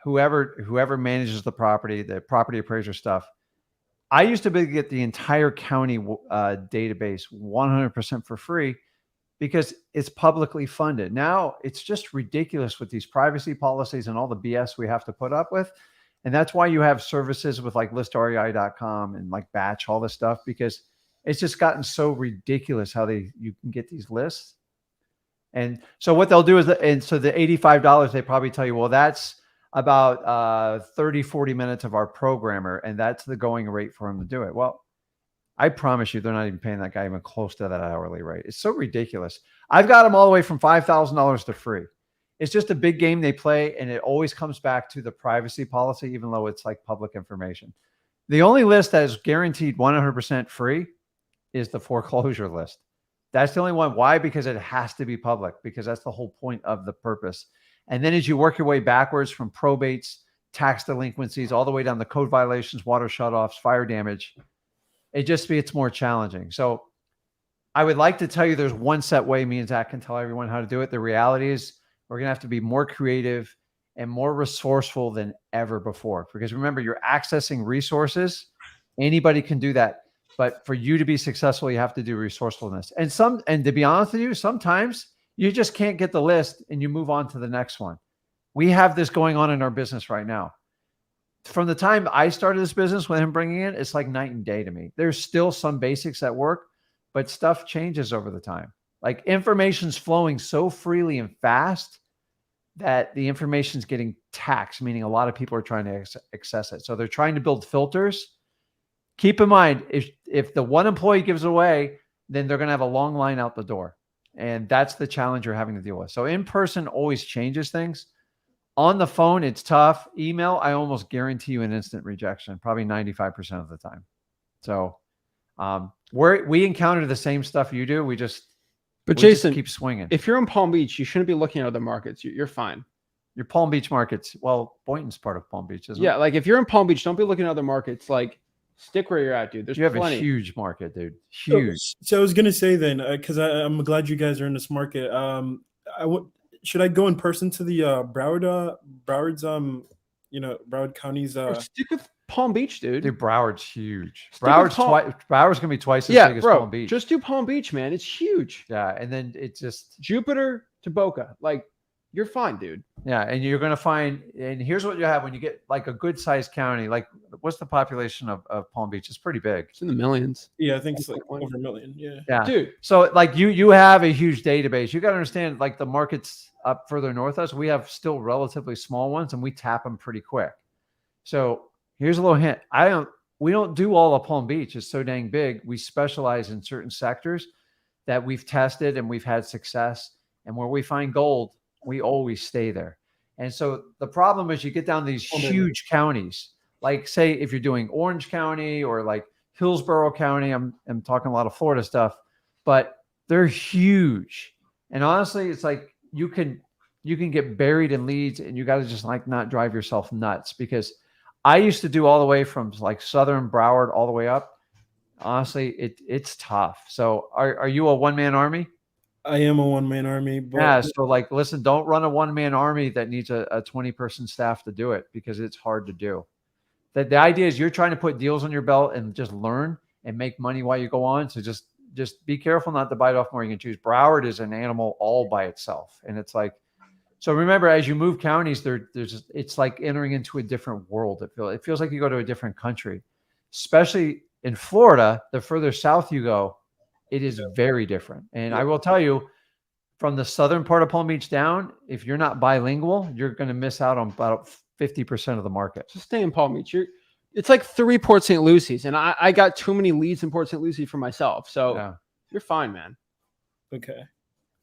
whoever manages the property appraiser stuff? I used to be able to get the entire county database 100% for free because it's publicly funded. Now it's just ridiculous with these privacy policies and all the BS we have to put up with. And that's why you have services with like listrei.com and like Batch, all this stuff, because It's just gotten so ridiculous how you can get these lists. And so what they'll do is, so the $85, they probably tell you, well, that's about 30, 40 minutes of our programmer, and that's the going rate for him to do it. Well, I promise you, they're not even paying that guy even close to that hourly rate. It's so ridiculous. I've got them all the way from $5,000 to free. It's just a big game they play, and it always comes back to the privacy policy, even though it's like public information. The only list that is guaranteed 100% free is the foreclosure list. That's the only one. Why? Because it has to be public, because that's the whole point of the purpose. And then as you work your way backwards from probates, tax delinquencies, all the way down to code violations, water shutoffs, fire damage, it just gets more challenging. So I would like to tell you there's one set way me and Zach can tell everyone how to do it. The reality is we're going to have to be more creative and more resourceful than ever before. Because remember, you're accessing resources. Anybody can do that. But for you to be successful, you have to do resourcefulness. And to be honest with you, sometimes you just can't get the list and you move on to the next one. We have this going on in our business right now. From the time I started this business with him bringing in, it's like night and day to me. There's still some basics that work, but stuff changes over the time. Like information's flowing so freely and fast that the information's getting taxed, meaning a lot of people are trying to access it. So they're trying to build filters. Keep in mind, if the one employee gives away, then they're going to have a long line out the door. And that's the challenge you're having to deal with. So in person always changes things. On the phone, it's tough. Email, I almost guarantee you an instant rejection, probably 95% of the time. So we encounter the same stuff you do.
But Jason,
just keep swinging.
If you're in Palm Beach, you shouldn't be looking at other markets. You're fine.
Your Palm Beach markets. Well, Boynton's part of Palm Beach, isn't it?
Yeah, like if you're in Palm Beach, don't be looking at other markets. Like stick where you're at, dude. There's
you have
plenty.
A huge market, dude. Huge.
So I was gonna say then, because I'm glad you guys are in this market. Should I go in person to the Broward's Broward County's
stick with Palm Beach, dude.
Dude, Broward's huge. Broward's gonna be twice as big as Palm Beach.
Just do Palm Beach, man. It's huge.
Yeah, and then it's just
Jupiter to Boca. Like you're fine, dude.
Yeah, and you're gonna find, and here's what you have when you get like a good sized county. Like, what's the population of Palm Beach? It's pretty big.
It's in the millions.
Yeah, I think it's like over 1 million.
Yeah,
dude.
So like you have a huge database. You got to understand, like the markets up further north of us, we have still relatively small ones, and we tap them pretty quick. So here's a little hint. We don't do all of Palm Beach. It's so dang big. We specialize in certain sectors that we've tested and we've had success. And where we find gold, we always stay there. And so the problem is you get down to these huge counties, like say if you're doing Orange County or like Hillsborough County, I'm talking a lot of Florida stuff, but they're huge. And honestly, it's like you can get buried in leads, and you got to just like not drive yourself nuts, because I used to do all the way from like Southern Broward all the way up. Honestly, it's tough. So are you a one-man army?
I am a one-man army. But
yeah. So like, listen, don't run a one-man army that needs a 20-person staff to do it, because it's hard to do. The idea is you're trying to put deals on your belt and just learn and make money while you go on. So just be careful not to bite off more you can choose. Broward is an animal all by itself. And it's like, so remember, as you move counties, it's like entering into a different world. It feels like you go to a different country, especially in Florida. The further south you go, it is very different. And I will tell you, from the southern part of Palm Beach down, if you're not bilingual, you're going to miss out on about 50% of the market.
Just stay in Palm Beach. It's like 3 Port St. Lucies, and I got too many leads in Port St. Lucie for myself. So you're fine, man.
Okay.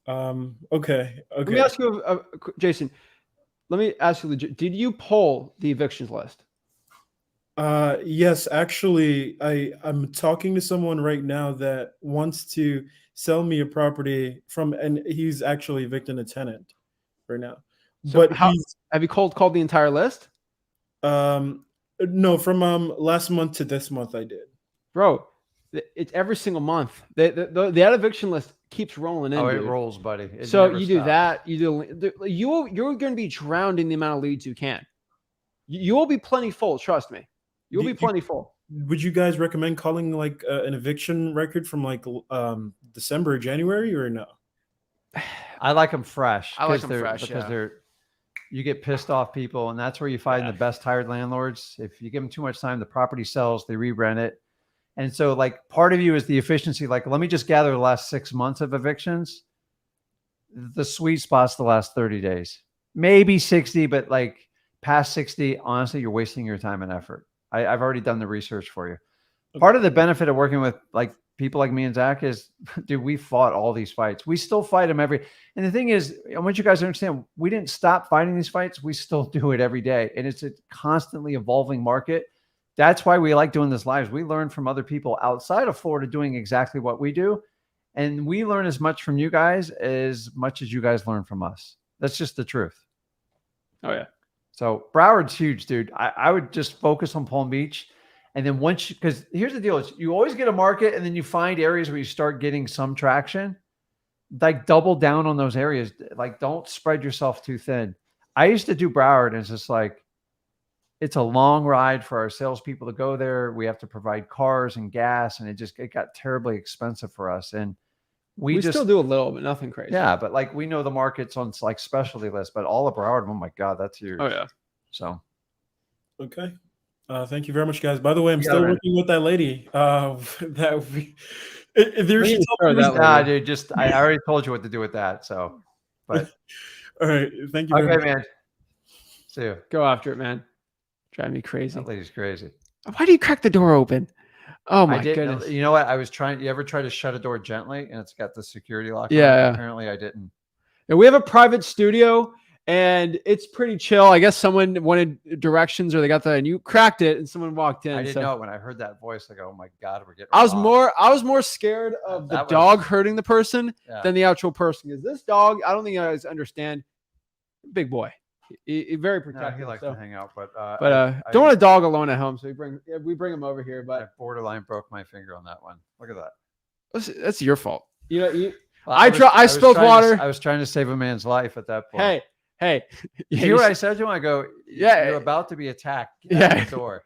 Okay.
Let me ask you, Jason. Let me ask you, did you poll the evictions list?
Yes, actually, I'm talking to someone right now that wants to sell me a property and he's actually evicting a tenant right now.
So but have you called the entire list?
No, from last month to this month I did.
Bro, it's every single month. The eviction list keeps rolling in.
Oh,
dude.
It rolls, buddy.
So you do that. You're going to be drowned in the amount of leads you can. You will be plenty full. Trust me. You'll be plenty full.
Would you guys recommend calling like an eviction record from like December or January, or no?
I like them fresh.
I like them fresh
because you get pissed off people, and that's where you find the best hired landlords. If you give them too much time, the property sells, they re-rent it. And so like part of you is the efficiency. Like, let me just gather the last 6 months of evictions. The sweet spot's the last 30 days, maybe 60, but like past 60, honestly, you're wasting your time and effort. I've already done the research for you. Part of the benefit of working with like people like me and Zach is, dude, we fought all these fights. We still fight them and the thing is, I want you guys to understand, we didn't stop fighting these fights. We still do it every day. And it's a constantly evolving market. That's why we like doing this lives. We learn from other people outside of Florida doing exactly what we do. And we learn as much from you guys as you guys learn from us. That's just the truth.
Oh yeah.
So Broward's huge, dude. I would just focus on Palm Beach. And then because here's the deal, is you always get a market and then you find areas where you start getting some traction, like double down on those areas. Like don't spread yourself too thin. I used to do Broward and it's just like, it's a long ride for our salespeople to go there. We have to provide cars and gas and it got terribly expensive for us. And we just
still do a little, but nothing crazy.
Yeah. But like, we know the markets on like specialty lists, but all of Broward, oh my God, that's huge.
Oh yeah.
So.
Okay. Thank you very much, guys. By the way, I'm still working with that lady. Dude,
just I already told you what to do with that. So, but
all right, thank you.
Okay, man. See you.
Go after it, man. Drive me crazy.
That lady's crazy.
Why do you crack the door open? Oh my goodness!
You know what? I was trying. You ever try to shut a door gently and it's got the security lock?
Yeah.
Apparently, I didn't.
And we have a private studio. And it's pretty chill. I guess someone wanted directions or they got and you cracked it and someone walked in.
I didn't know when I heard that voice. I go, oh my God, we're getting
I was more scared of the dog hurting the person than the actual person. Because this dog, I don't think you guys understand. Big boy. He very protective.
He likes to hang out, but
don't want a dog alone at home. So we bring him over here. But
I borderline broke my finger on that one. Look at that.
That's your fault. I spilled water.
I was trying to save a man's life at that point.
Hey,
you hear what I said to him? I go, yeah, you're about to be attacked. Get out the door.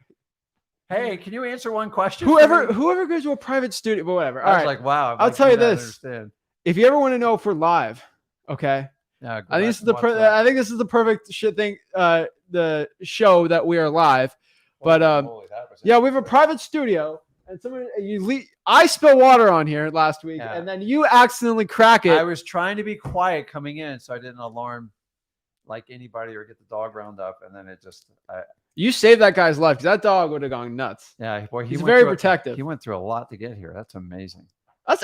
Hey, can you answer one question?
Whoever goes to a private studio, but whatever.
I was like, wow.
I'll tell you this. If you ever want to know if we're live, okay.
Yeah,
I think this is the perfect shit thing. The show that we are live, but yeah, we have a private studio, and I spilled water on here last week, and then you accidentally crack it.
I was trying to be quiet coming in, so I didn't alarm like anybody or get the dog round up, and then it just
you saved that guy's life because that dog would have gone nuts.
Yeah, boy,
he's very protective.
He went through a lot to get here. That's amazing.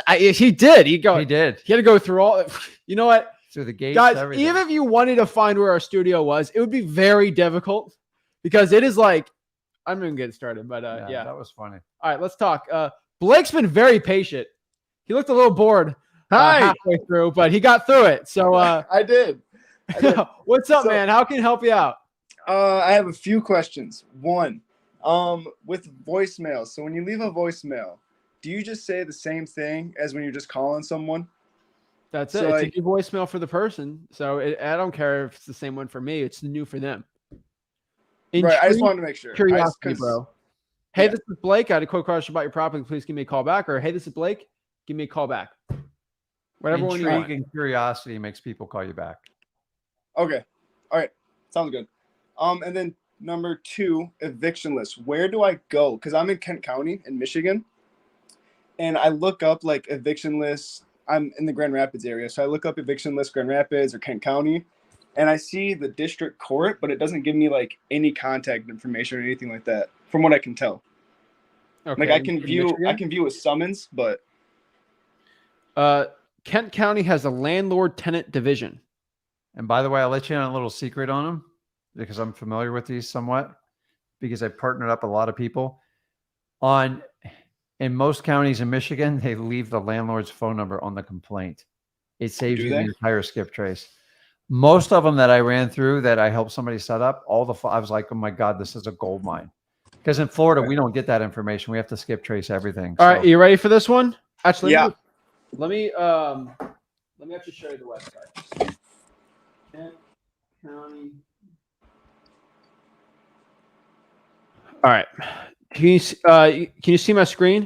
He did. He
did.
He had to go through all. You know what?
Through the gates,
guys.
Everything.
Even if you wanted to find where our studio was, it would be very difficult because it is like I'm gonna get started, but yeah,
that was funny.
All right, let's talk. Blake's been very patient. He looked a little bored halfway through, but he got through it. So
I did.
What's up, man? How can I help you out?
I have a few questions. One, with voicemail. So when you leave a voicemail, do you just say the same thing as when you're just calling someone?
That's it. It's a new voicemail for the person. So I don't care if it's the same one for me. It's new for them.
Right. I just wanted to make sure.
Curiosity, bro. Hey, this is Blake. I had a quick question about your property. Please give me a call back. Or hey, this is Blake. Give me a call back. Whatever one you want.
Intrigue and curiosity makes people call you back.
Okay. All right. Sounds good. And then number 2, eviction list. Where do I go? Because I'm in Kent County in Michigan. And I look up like eviction lists. I'm in the Grand Rapids area. So I look up eviction list Grand Rapids or Kent County. And I see the district court, but it doesn't give me like any contact information or anything like that, from what I can tell. Okay. Like I can view a summons, but
Kent County has a landlord tenant division.
And by the way, I'll let you in on a little secret on them because I'm familiar with these somewhat because I partnered up a lot of people in most counties in Michigan, they leave the landlord's phone number on the complaint. It saves you the entire skip trace. Most of them that I ran through that I helped somebody set up, I was like, oh my God, this is a gold mine. Because in Florida, we don't get that information. We have to skip trace everything.
All right, you ready for this one? Actually,
yeah.
Let me actually show you the website. Kent County. All right. Can you see my screen?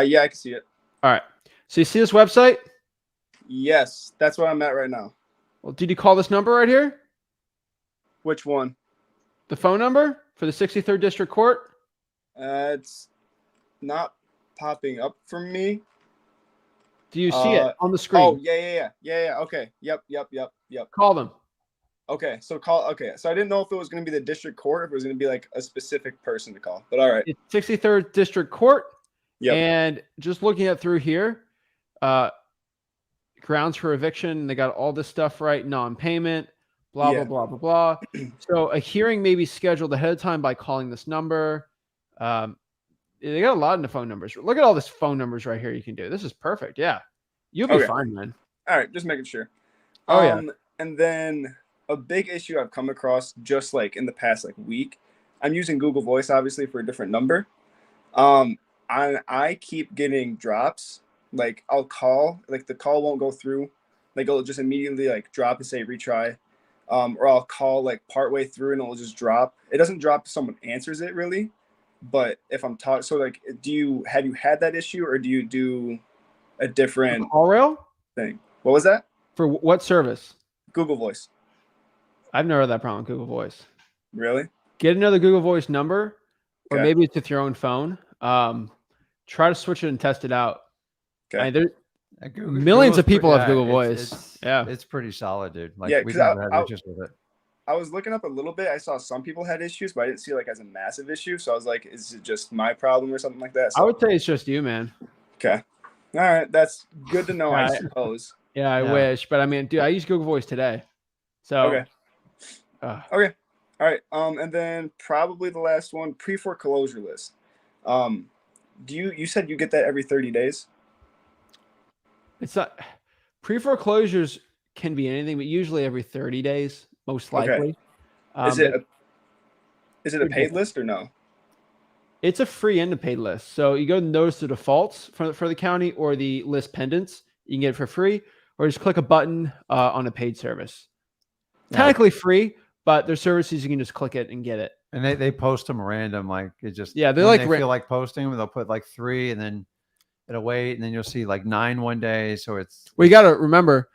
Yeah, I can see it.
All right. So you see this website?
Yes, that's where I'm at right now.
Well, did you call this number right here?
Which one?
The phone number for the 63rd District Court?
It's not popping up for me.
Do you see it on the screen?
Oh, yeah. Okay. Yep.
Call them.
Okay, so so I didn't know if it was going to be the district court or if it was going to be like a specific person to call. But all right.
It's 63rd District Court.
Yep.
And just looking at through here, grounds for eviction, they got all this stuff right, non-payment, blah,
Yeah.
blah, blah, blah, blah. So a hearing may be scheduled ahead of time by calling this number. They got a lot of phone numbers. Look at all this phone numbers right here you can do. This is perfect. Yeah. You'll be fine, man.
All right, just making sure.
Oh, yeah.
And then a big issue I've come across just like in the past like week, I'm using Google Voice obviously for a different number. I keep getting drops. Like I'll call, like the call won't go through. Like it'll just immediately like drop and say retry. Or I'll call like partway through and it'll just drop. It doesn't drop if someone answers it really. But if I'm talking, so like, have you had that issue or do you do a different
call rail
thing? What was that?
For what service?
Google Voice.
I've never had that problem with Google Voice.
Really?
Get another Google Voice number, or
Okay.
maybe it's with your own phone. Try to switch it and test it out.
Okay.
I mean,
Google-
millions of
Google's
people
pretty-
have Google
yeah,
Voice. Yeah.
It's pretty solid, dude. Like
Yeah,
we've
'cause
never had issues with it.
I was looking up a little bit. I saw some people had issues, but I didn't see like as a massive issue. So I was like, is it just my problem or something like that? So,
I would say it's just you, man.
okay. All right. That's good to know, I
Right.
suppose.
Yeah, I
Yeah.
wish. But I mean, dude, I use Google Voice today. So
Okay. Okay. All right. And then probably the last one, pre-foreclosure list. You said you get that every 30 days?
it's not pre-foreclosures can be anything, but usually every 30 days, most
Okay.
likely.
Is it
but
a paid list or no?
it's a free and a paid list. So you go to notice of defaults for the county or the list pendants. You can get it for free, or just click a button on a paid service. Technically free, but there's services you can just click it and get it.
And they post them random, like it just
Yeah, they're
when
like
they feel like posting them, they'll put like 3 and then it'll wait, and then you'll see like 9 one day. So it's
Well, you got to remember,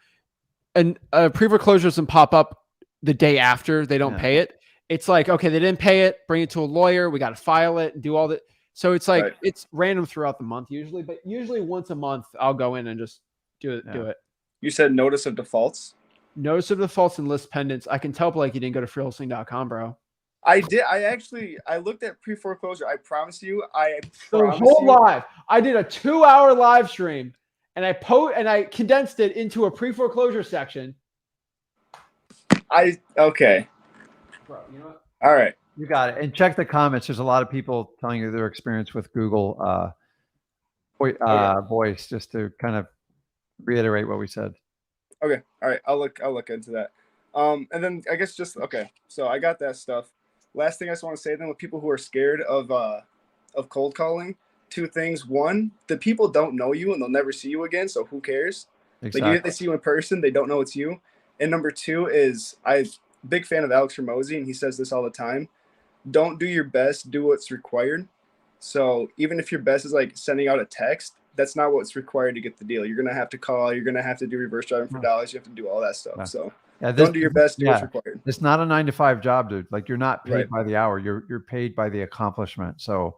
and pre-foreclosure doesn't pop up the day after they don't
Yeah.
pay it. It's like, okay, they didn't pay it, bring it to a lawyer. We got to file it and do all that. So it's like,
Right.
it's random throughout the month usually, but usually once a month, I'll go in and just do it.
Yeah.
Do it.
You said notice of defaults?
Notice of defaults and list pendants. I can tell, Blake, you didn't go to freewholesaling.com, bro.
I did. I looked at pre-foreclosure. I promise you.
The whole live. I did a 2-hour live stream and I condensed it into a pre-foreclosure section.
Okay.
Bro, you know what?
All right.
you got it. And check the comments. There's a lot of people telling you their experience with Google Voice, just to kind of reiterate what we said.
Okay. All right. I'll look into that. And then I guess just okay. So I got that stuff. Last thing I just want to say then, with people who are scared of cold calling, 2 things. One, the people don't know you and they'll never see you again. So who cares?
Exactly.
Like even if they see you in person, they don't know it's you. And number 2 is I'm big fan of Alex Ramosi, and he says this all the time. Don't do your best, do what's required. So even if your best is like sending out a text, that's not what's required to get the deal. You're gonna have to call. You're gonna have to do reverse driving for dollars. You have to do all that stuff.
Yeah.
So
Yeah,
don't do your best. Do what's required.
It's not a 9-to-5 job, dude. Like you're not paid
Right.
by the hour. You're paid by the accomplishment. So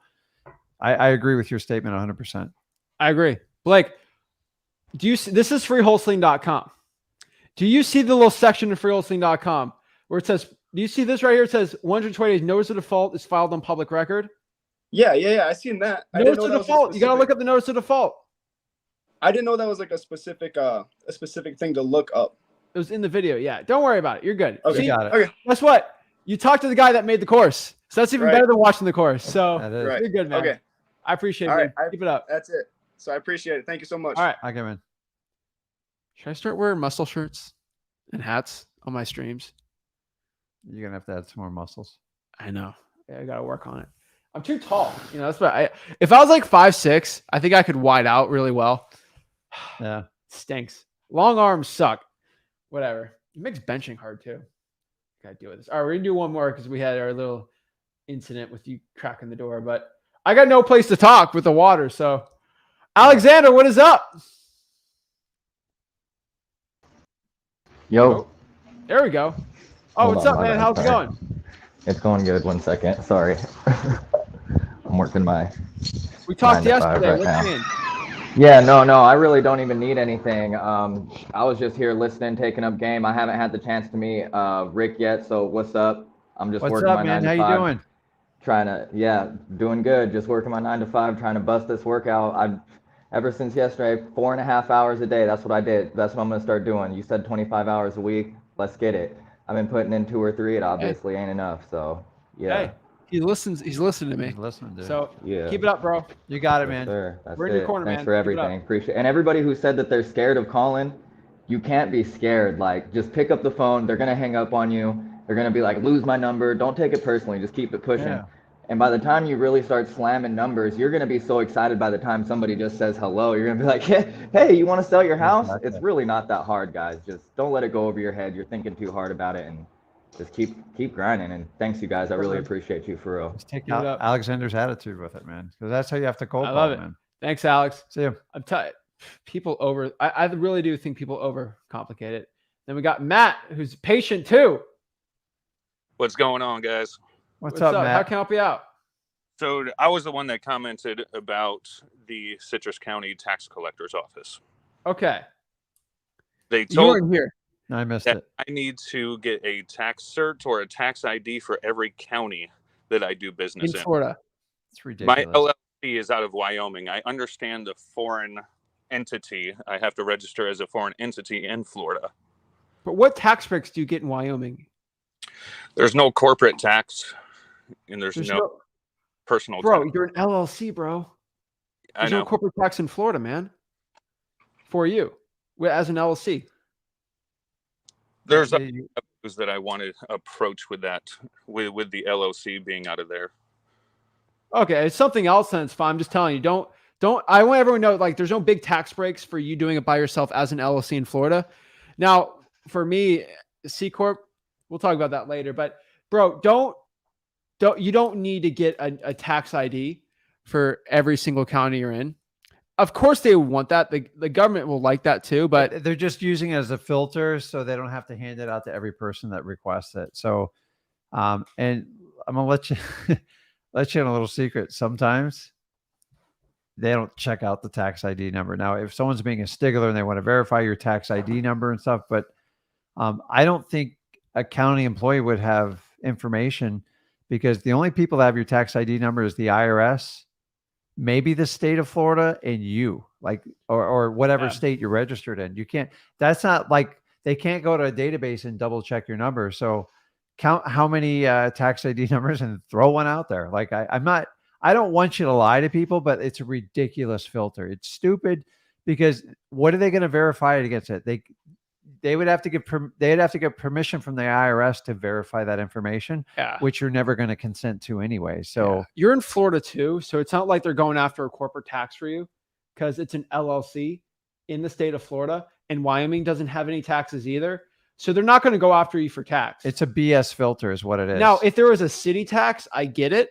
I agree with your statement 100%.
I agree. Blake, do you see, this is freewholesaling.com. Do you see the little section of freewholesaling.com where it says, do you see this right here? It says 120 days notice of default is filed on public record.
Yeah. I seen that. I didn't
Notice
know
of
that was a
default. You got to
specific-
look up the notice of default.
I didn't know that was like a specific thing to look up.
It was in the video. Yeah. Don't worry about it. You're good.
Okay.
See,
got it.
Okay.
guess what? You talked to the guy that made the course. So that's even
Right.
better than watching the course. So
That is.
Right.
you're good, man.
Okay.
I appreciate it.
All
Man.
right.
Keep it up.
That's it. So I appreciate it. Thank you so much.
All right.
I come in.
Should I start wearing muscle shirts and hats on my streams?
You're gonna have to add some more muscles.
I know. Yeah, I got to work on it. I'm too tall. You know, that's what if I was like 5'6", I think I could wide out really well.
Yeah.
Stinks. Long arms suck. Whatever. It makes benching hard too. Got to deal with this. All right, we're going to do one more because we had our little incident with you cracking the door, but I got no place to talk with the water. So, Alexander, what is up?
Yo.
There we go. Oh,
Hold
what's
on,
up,
my
man?
bad,
How's it
sorry.
going?
It's going good. 1 second. Sorry. I'm working my
We talked
9 to 5
yesterday.
right
Let
now.
you in.
Yeah, no, I really don't even need anything. I was just here listening, taking up game. I haven't had the chance to meet Rick yet, so what's up? I'm just
What's
working
up,
my
man?
9
How
to
you
5.
doing?
Trying to, yeah, doing good. Just working my 9 to 5, trying to bust this workout. I've ever since yesterday, 4.5 hours a day. That's what I did. That's what I'm gonna start doing. You said 25 hours a week. Let's get it. I've been putting in 2 or 3. It obviously ain't enough. So yeah.
Hey, he listens. He's listening to me.
He's listening, dude.
So
Yeah.
keep it up, bro.
You got it,
Yes,
man.
sir. That's
We're in your
it.
corner,
Thanks
man.
for
Keep it
everything.
up.
Appreciate it. And everybody who said that they're scared of calling, you can't be scared. Like, just pick up the phone. They're gonna hang up on you. They're gonna be like, lose my number. Don't take it personally. Just keep it pushing.
Yeah.
And by the time you really start slamming numbers, you're gonna be so excited by the time somebody just says hello. You're gonna be like, hey, you want to sell your house?
Exactly.
It's really not that hard, guys. Just don't let it go over your head. You're thinking too hard about it, and just keep grinding. And thanks, you guys. I really appreciate you for real.
Just take
Keep it
out
up.
Alexander's attitude with it, man. Because that's how you have to cold
I
call,
love it.
man.
Thanks, Alex.
See you.
I'm telling people over. I really do think people overcomplicate it. Then we got Matt, who's patient too.
What's going on, guys?
What's up,
How
Matt?
can I help you out?
So I was the one that commented about the Citrus County Tax Collector's Office.
Okay,
They
you
told
weren't here.
I missed
that
it.
I need to get a tax cert or a tax ID for every county that I do business
In
in.
Florida.
It's ridiculous.
My LLC is out of Wyoming. I understand the foreign entity. I have to register as a foreign entity in Florida.
But what tax breaks do you get in Wyoming?
There's no corporate tax, and there's
There's
no personal
bro,
tax.
you're an LLC, bro.
I
There's
know.
no corporate tax in Florida, man. For you, as an LLC.
There's
Yeah,
others that I want to approach with that, with the LLC being out of there.
Okay, it's something else, then it's fine. I'm just telling you, don't. I want everyone to know, like, there's no big tax breaks for you doing it by yourself as an LLC in Florida. Now, for me, C Corp, we'll talk about that later. But bro, you don't need to get a tax ID for every single county you're in. Of course, they want that. The government will like that too. But
they're just using it as a filter, so they don't have to hand it out to every person that requests it. So, and I'm gonna let you let you in a little secret. Sometimes they don't check out the tax ID number. Now, if someone's being a stickler and they want to verify your tax ID number and stuff, but I don't think a county employee would have information, because the only people that have your tax ID number is the IRS, maybe the state of Florida, and you, like, or whatever state you're registered in. You can't, that's not like, they can't go to a database and double check your number. So count how many tax ID numbers and throw one out there. Like, I don't want you to lie to people, but it's a ridiculous filter. It's stupid, because what are they going to verify it against it? They would have to get permission from the IRS to verify that information, which you're never going to consent to anyway. So
you're in Florida too, so it's not like they're going after a corporate tax for you, because it's an LLC in the state of Florida, and Wyoming doesn't have any taxes either. So they're not going to go after you for tax.
It's a BS filter is what it is.
Now, if there was a city tax, I get it,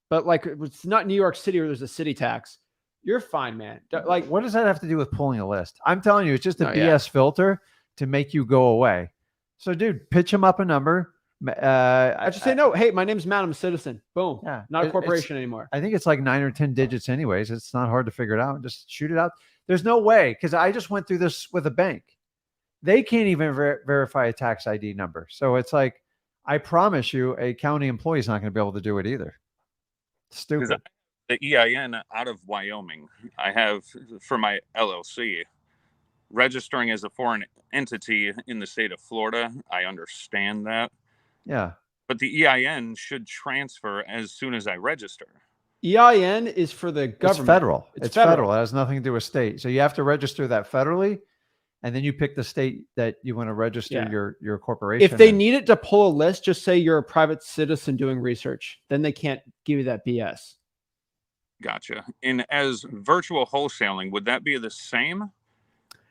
but like, it's not New York City where there's a city tax. You're fine, man. Like,
what does that have to do with pulling a list? I'm telling you, it's just a BS filter to make you go away. So, dude, pitch them up a number.
I just say, no, hey, my name's Matt, I'm a citizen. Boom.
Yeah,
not a corporation anymore.
I think it's like 9 or 10 digits anyways. It's not hard to figure it out. Just shoot it out. There's no way, because I just went through this with a bank. They can't even verify a tax ID number. So it's like, I promise you, a county employee is not going to be able to do it either. Stupid.
The EIN out of Wyoming, I have for my LLC. Registering as a foreign entity in the state of Florida, I understand that.
Yeah.
But the EIN should transfer as soon as I register.
EIN is for the government.
It's federal. It's federal.
federal.
It has nothing to do with state. So you have to register that federally, and then you pick the state that you want to register your corporation.
If they need it to pull a list, just say you're a private citizen doing research. Then they can't give you that BS.
Gotcha. And as virtual wholesaling, would that be the same?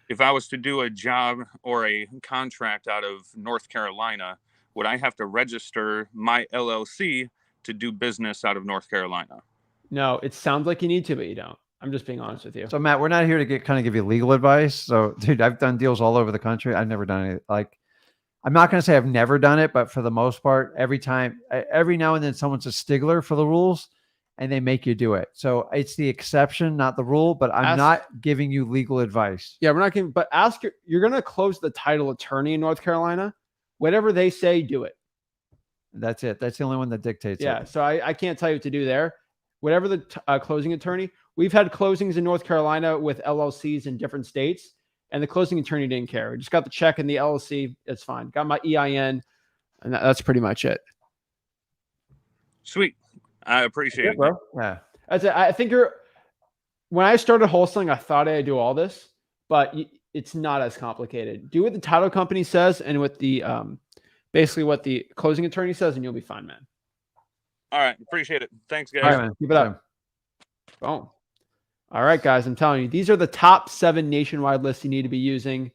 If I was to do a job or a contract out of North Carolina, would I have to register my LLC to do business out of North Carolina?
No, it sounds like you need to, but you don't. I'm just being honest with you.
So, Matt, we're not here to give you legal advice. So, dude, I've done deals all over the country. I've never done it. Like, I'm not going to say I've never done it, but for the most part, every now and then someone's a stickler for the rules, and they make you do it. So it's the exception, not the rule, but I'm not giving you legal advice.
Yeah, we're not giving, but you're going to close the title attorney in North Carolina. Whatever they say, do it.
That's it. That's the only one that dictates
Yeah.
it.
So I can't tell you what to do there. Whatever the closing attorney, we've had closings in North Carolina with LLCs in different states, and the closing attorney didn't care. We just got the check and the LLC. It's fine. Got my EIN, and that's pretty much it.
Sweet. I appreciate it,
bro. Yeah. I think when I started wholesaling, I thought I'd do all this, but it's not as complicated. Do what the title company says and what the basically what the closing attorney says, and you'll be fine, man.
All right. Appreciate it. Thanks, guys.
All right, man.
Keep it up. Boom. All right, guys. I'm telling you, these are the top 7 nationwide lists you need to be using.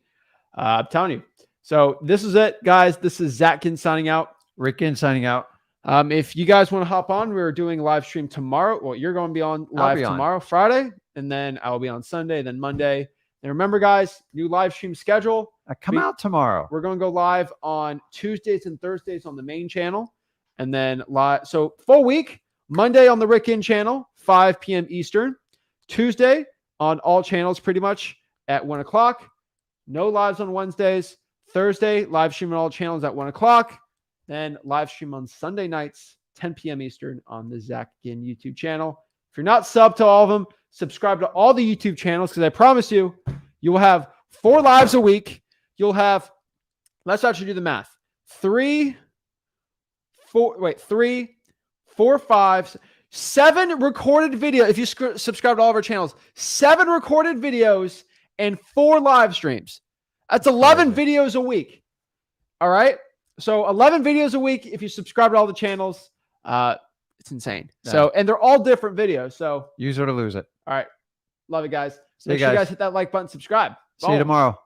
I'm telling you. So this is it, guys. This is Zach Ginn signing out.
Rick Ginn signing out.
If you guys want to hop on, we're doing a live stream tomorrow. Well, you're going to be on live tomorrow, Friday, and then I'll be on Sunday, then Monday. And remember, guys, new live stream schedule.
Come out tomorrow.
We're going to go live on Tuesdays and Thursdays on the main channel, and then live. So full week, Monday on the Rick Ginn channel, 5 p.m. Eastern. Tuesday on all channels pretty much at 1 o'clock. No lives on Wednesdays. Thursday, live stream on all channels at 1 o'clock. Then live stream on Sunday nights, 10 p.m. Eastern on the Zach Ginn YouTube channel. If you're not subbed to all of them, subscribe to all the YouTube channels, because I promise you, you will have 4 lives a week. You'll have, let's actually do the math. 3, 4, 5, 7 recorded video. If you subscribe to all of our channels, 7 recorded videos and 4 live streams. That's 11 videos a week. All right. So 11 videos a week. If you subscribe to all the channels, it's insane. Yeah. So, and they're all different videos. So
use it or lose it.
All right. Love it, guys.
See
Make
you
sure you guys hit that like button, subscribe.
See you tomorrow.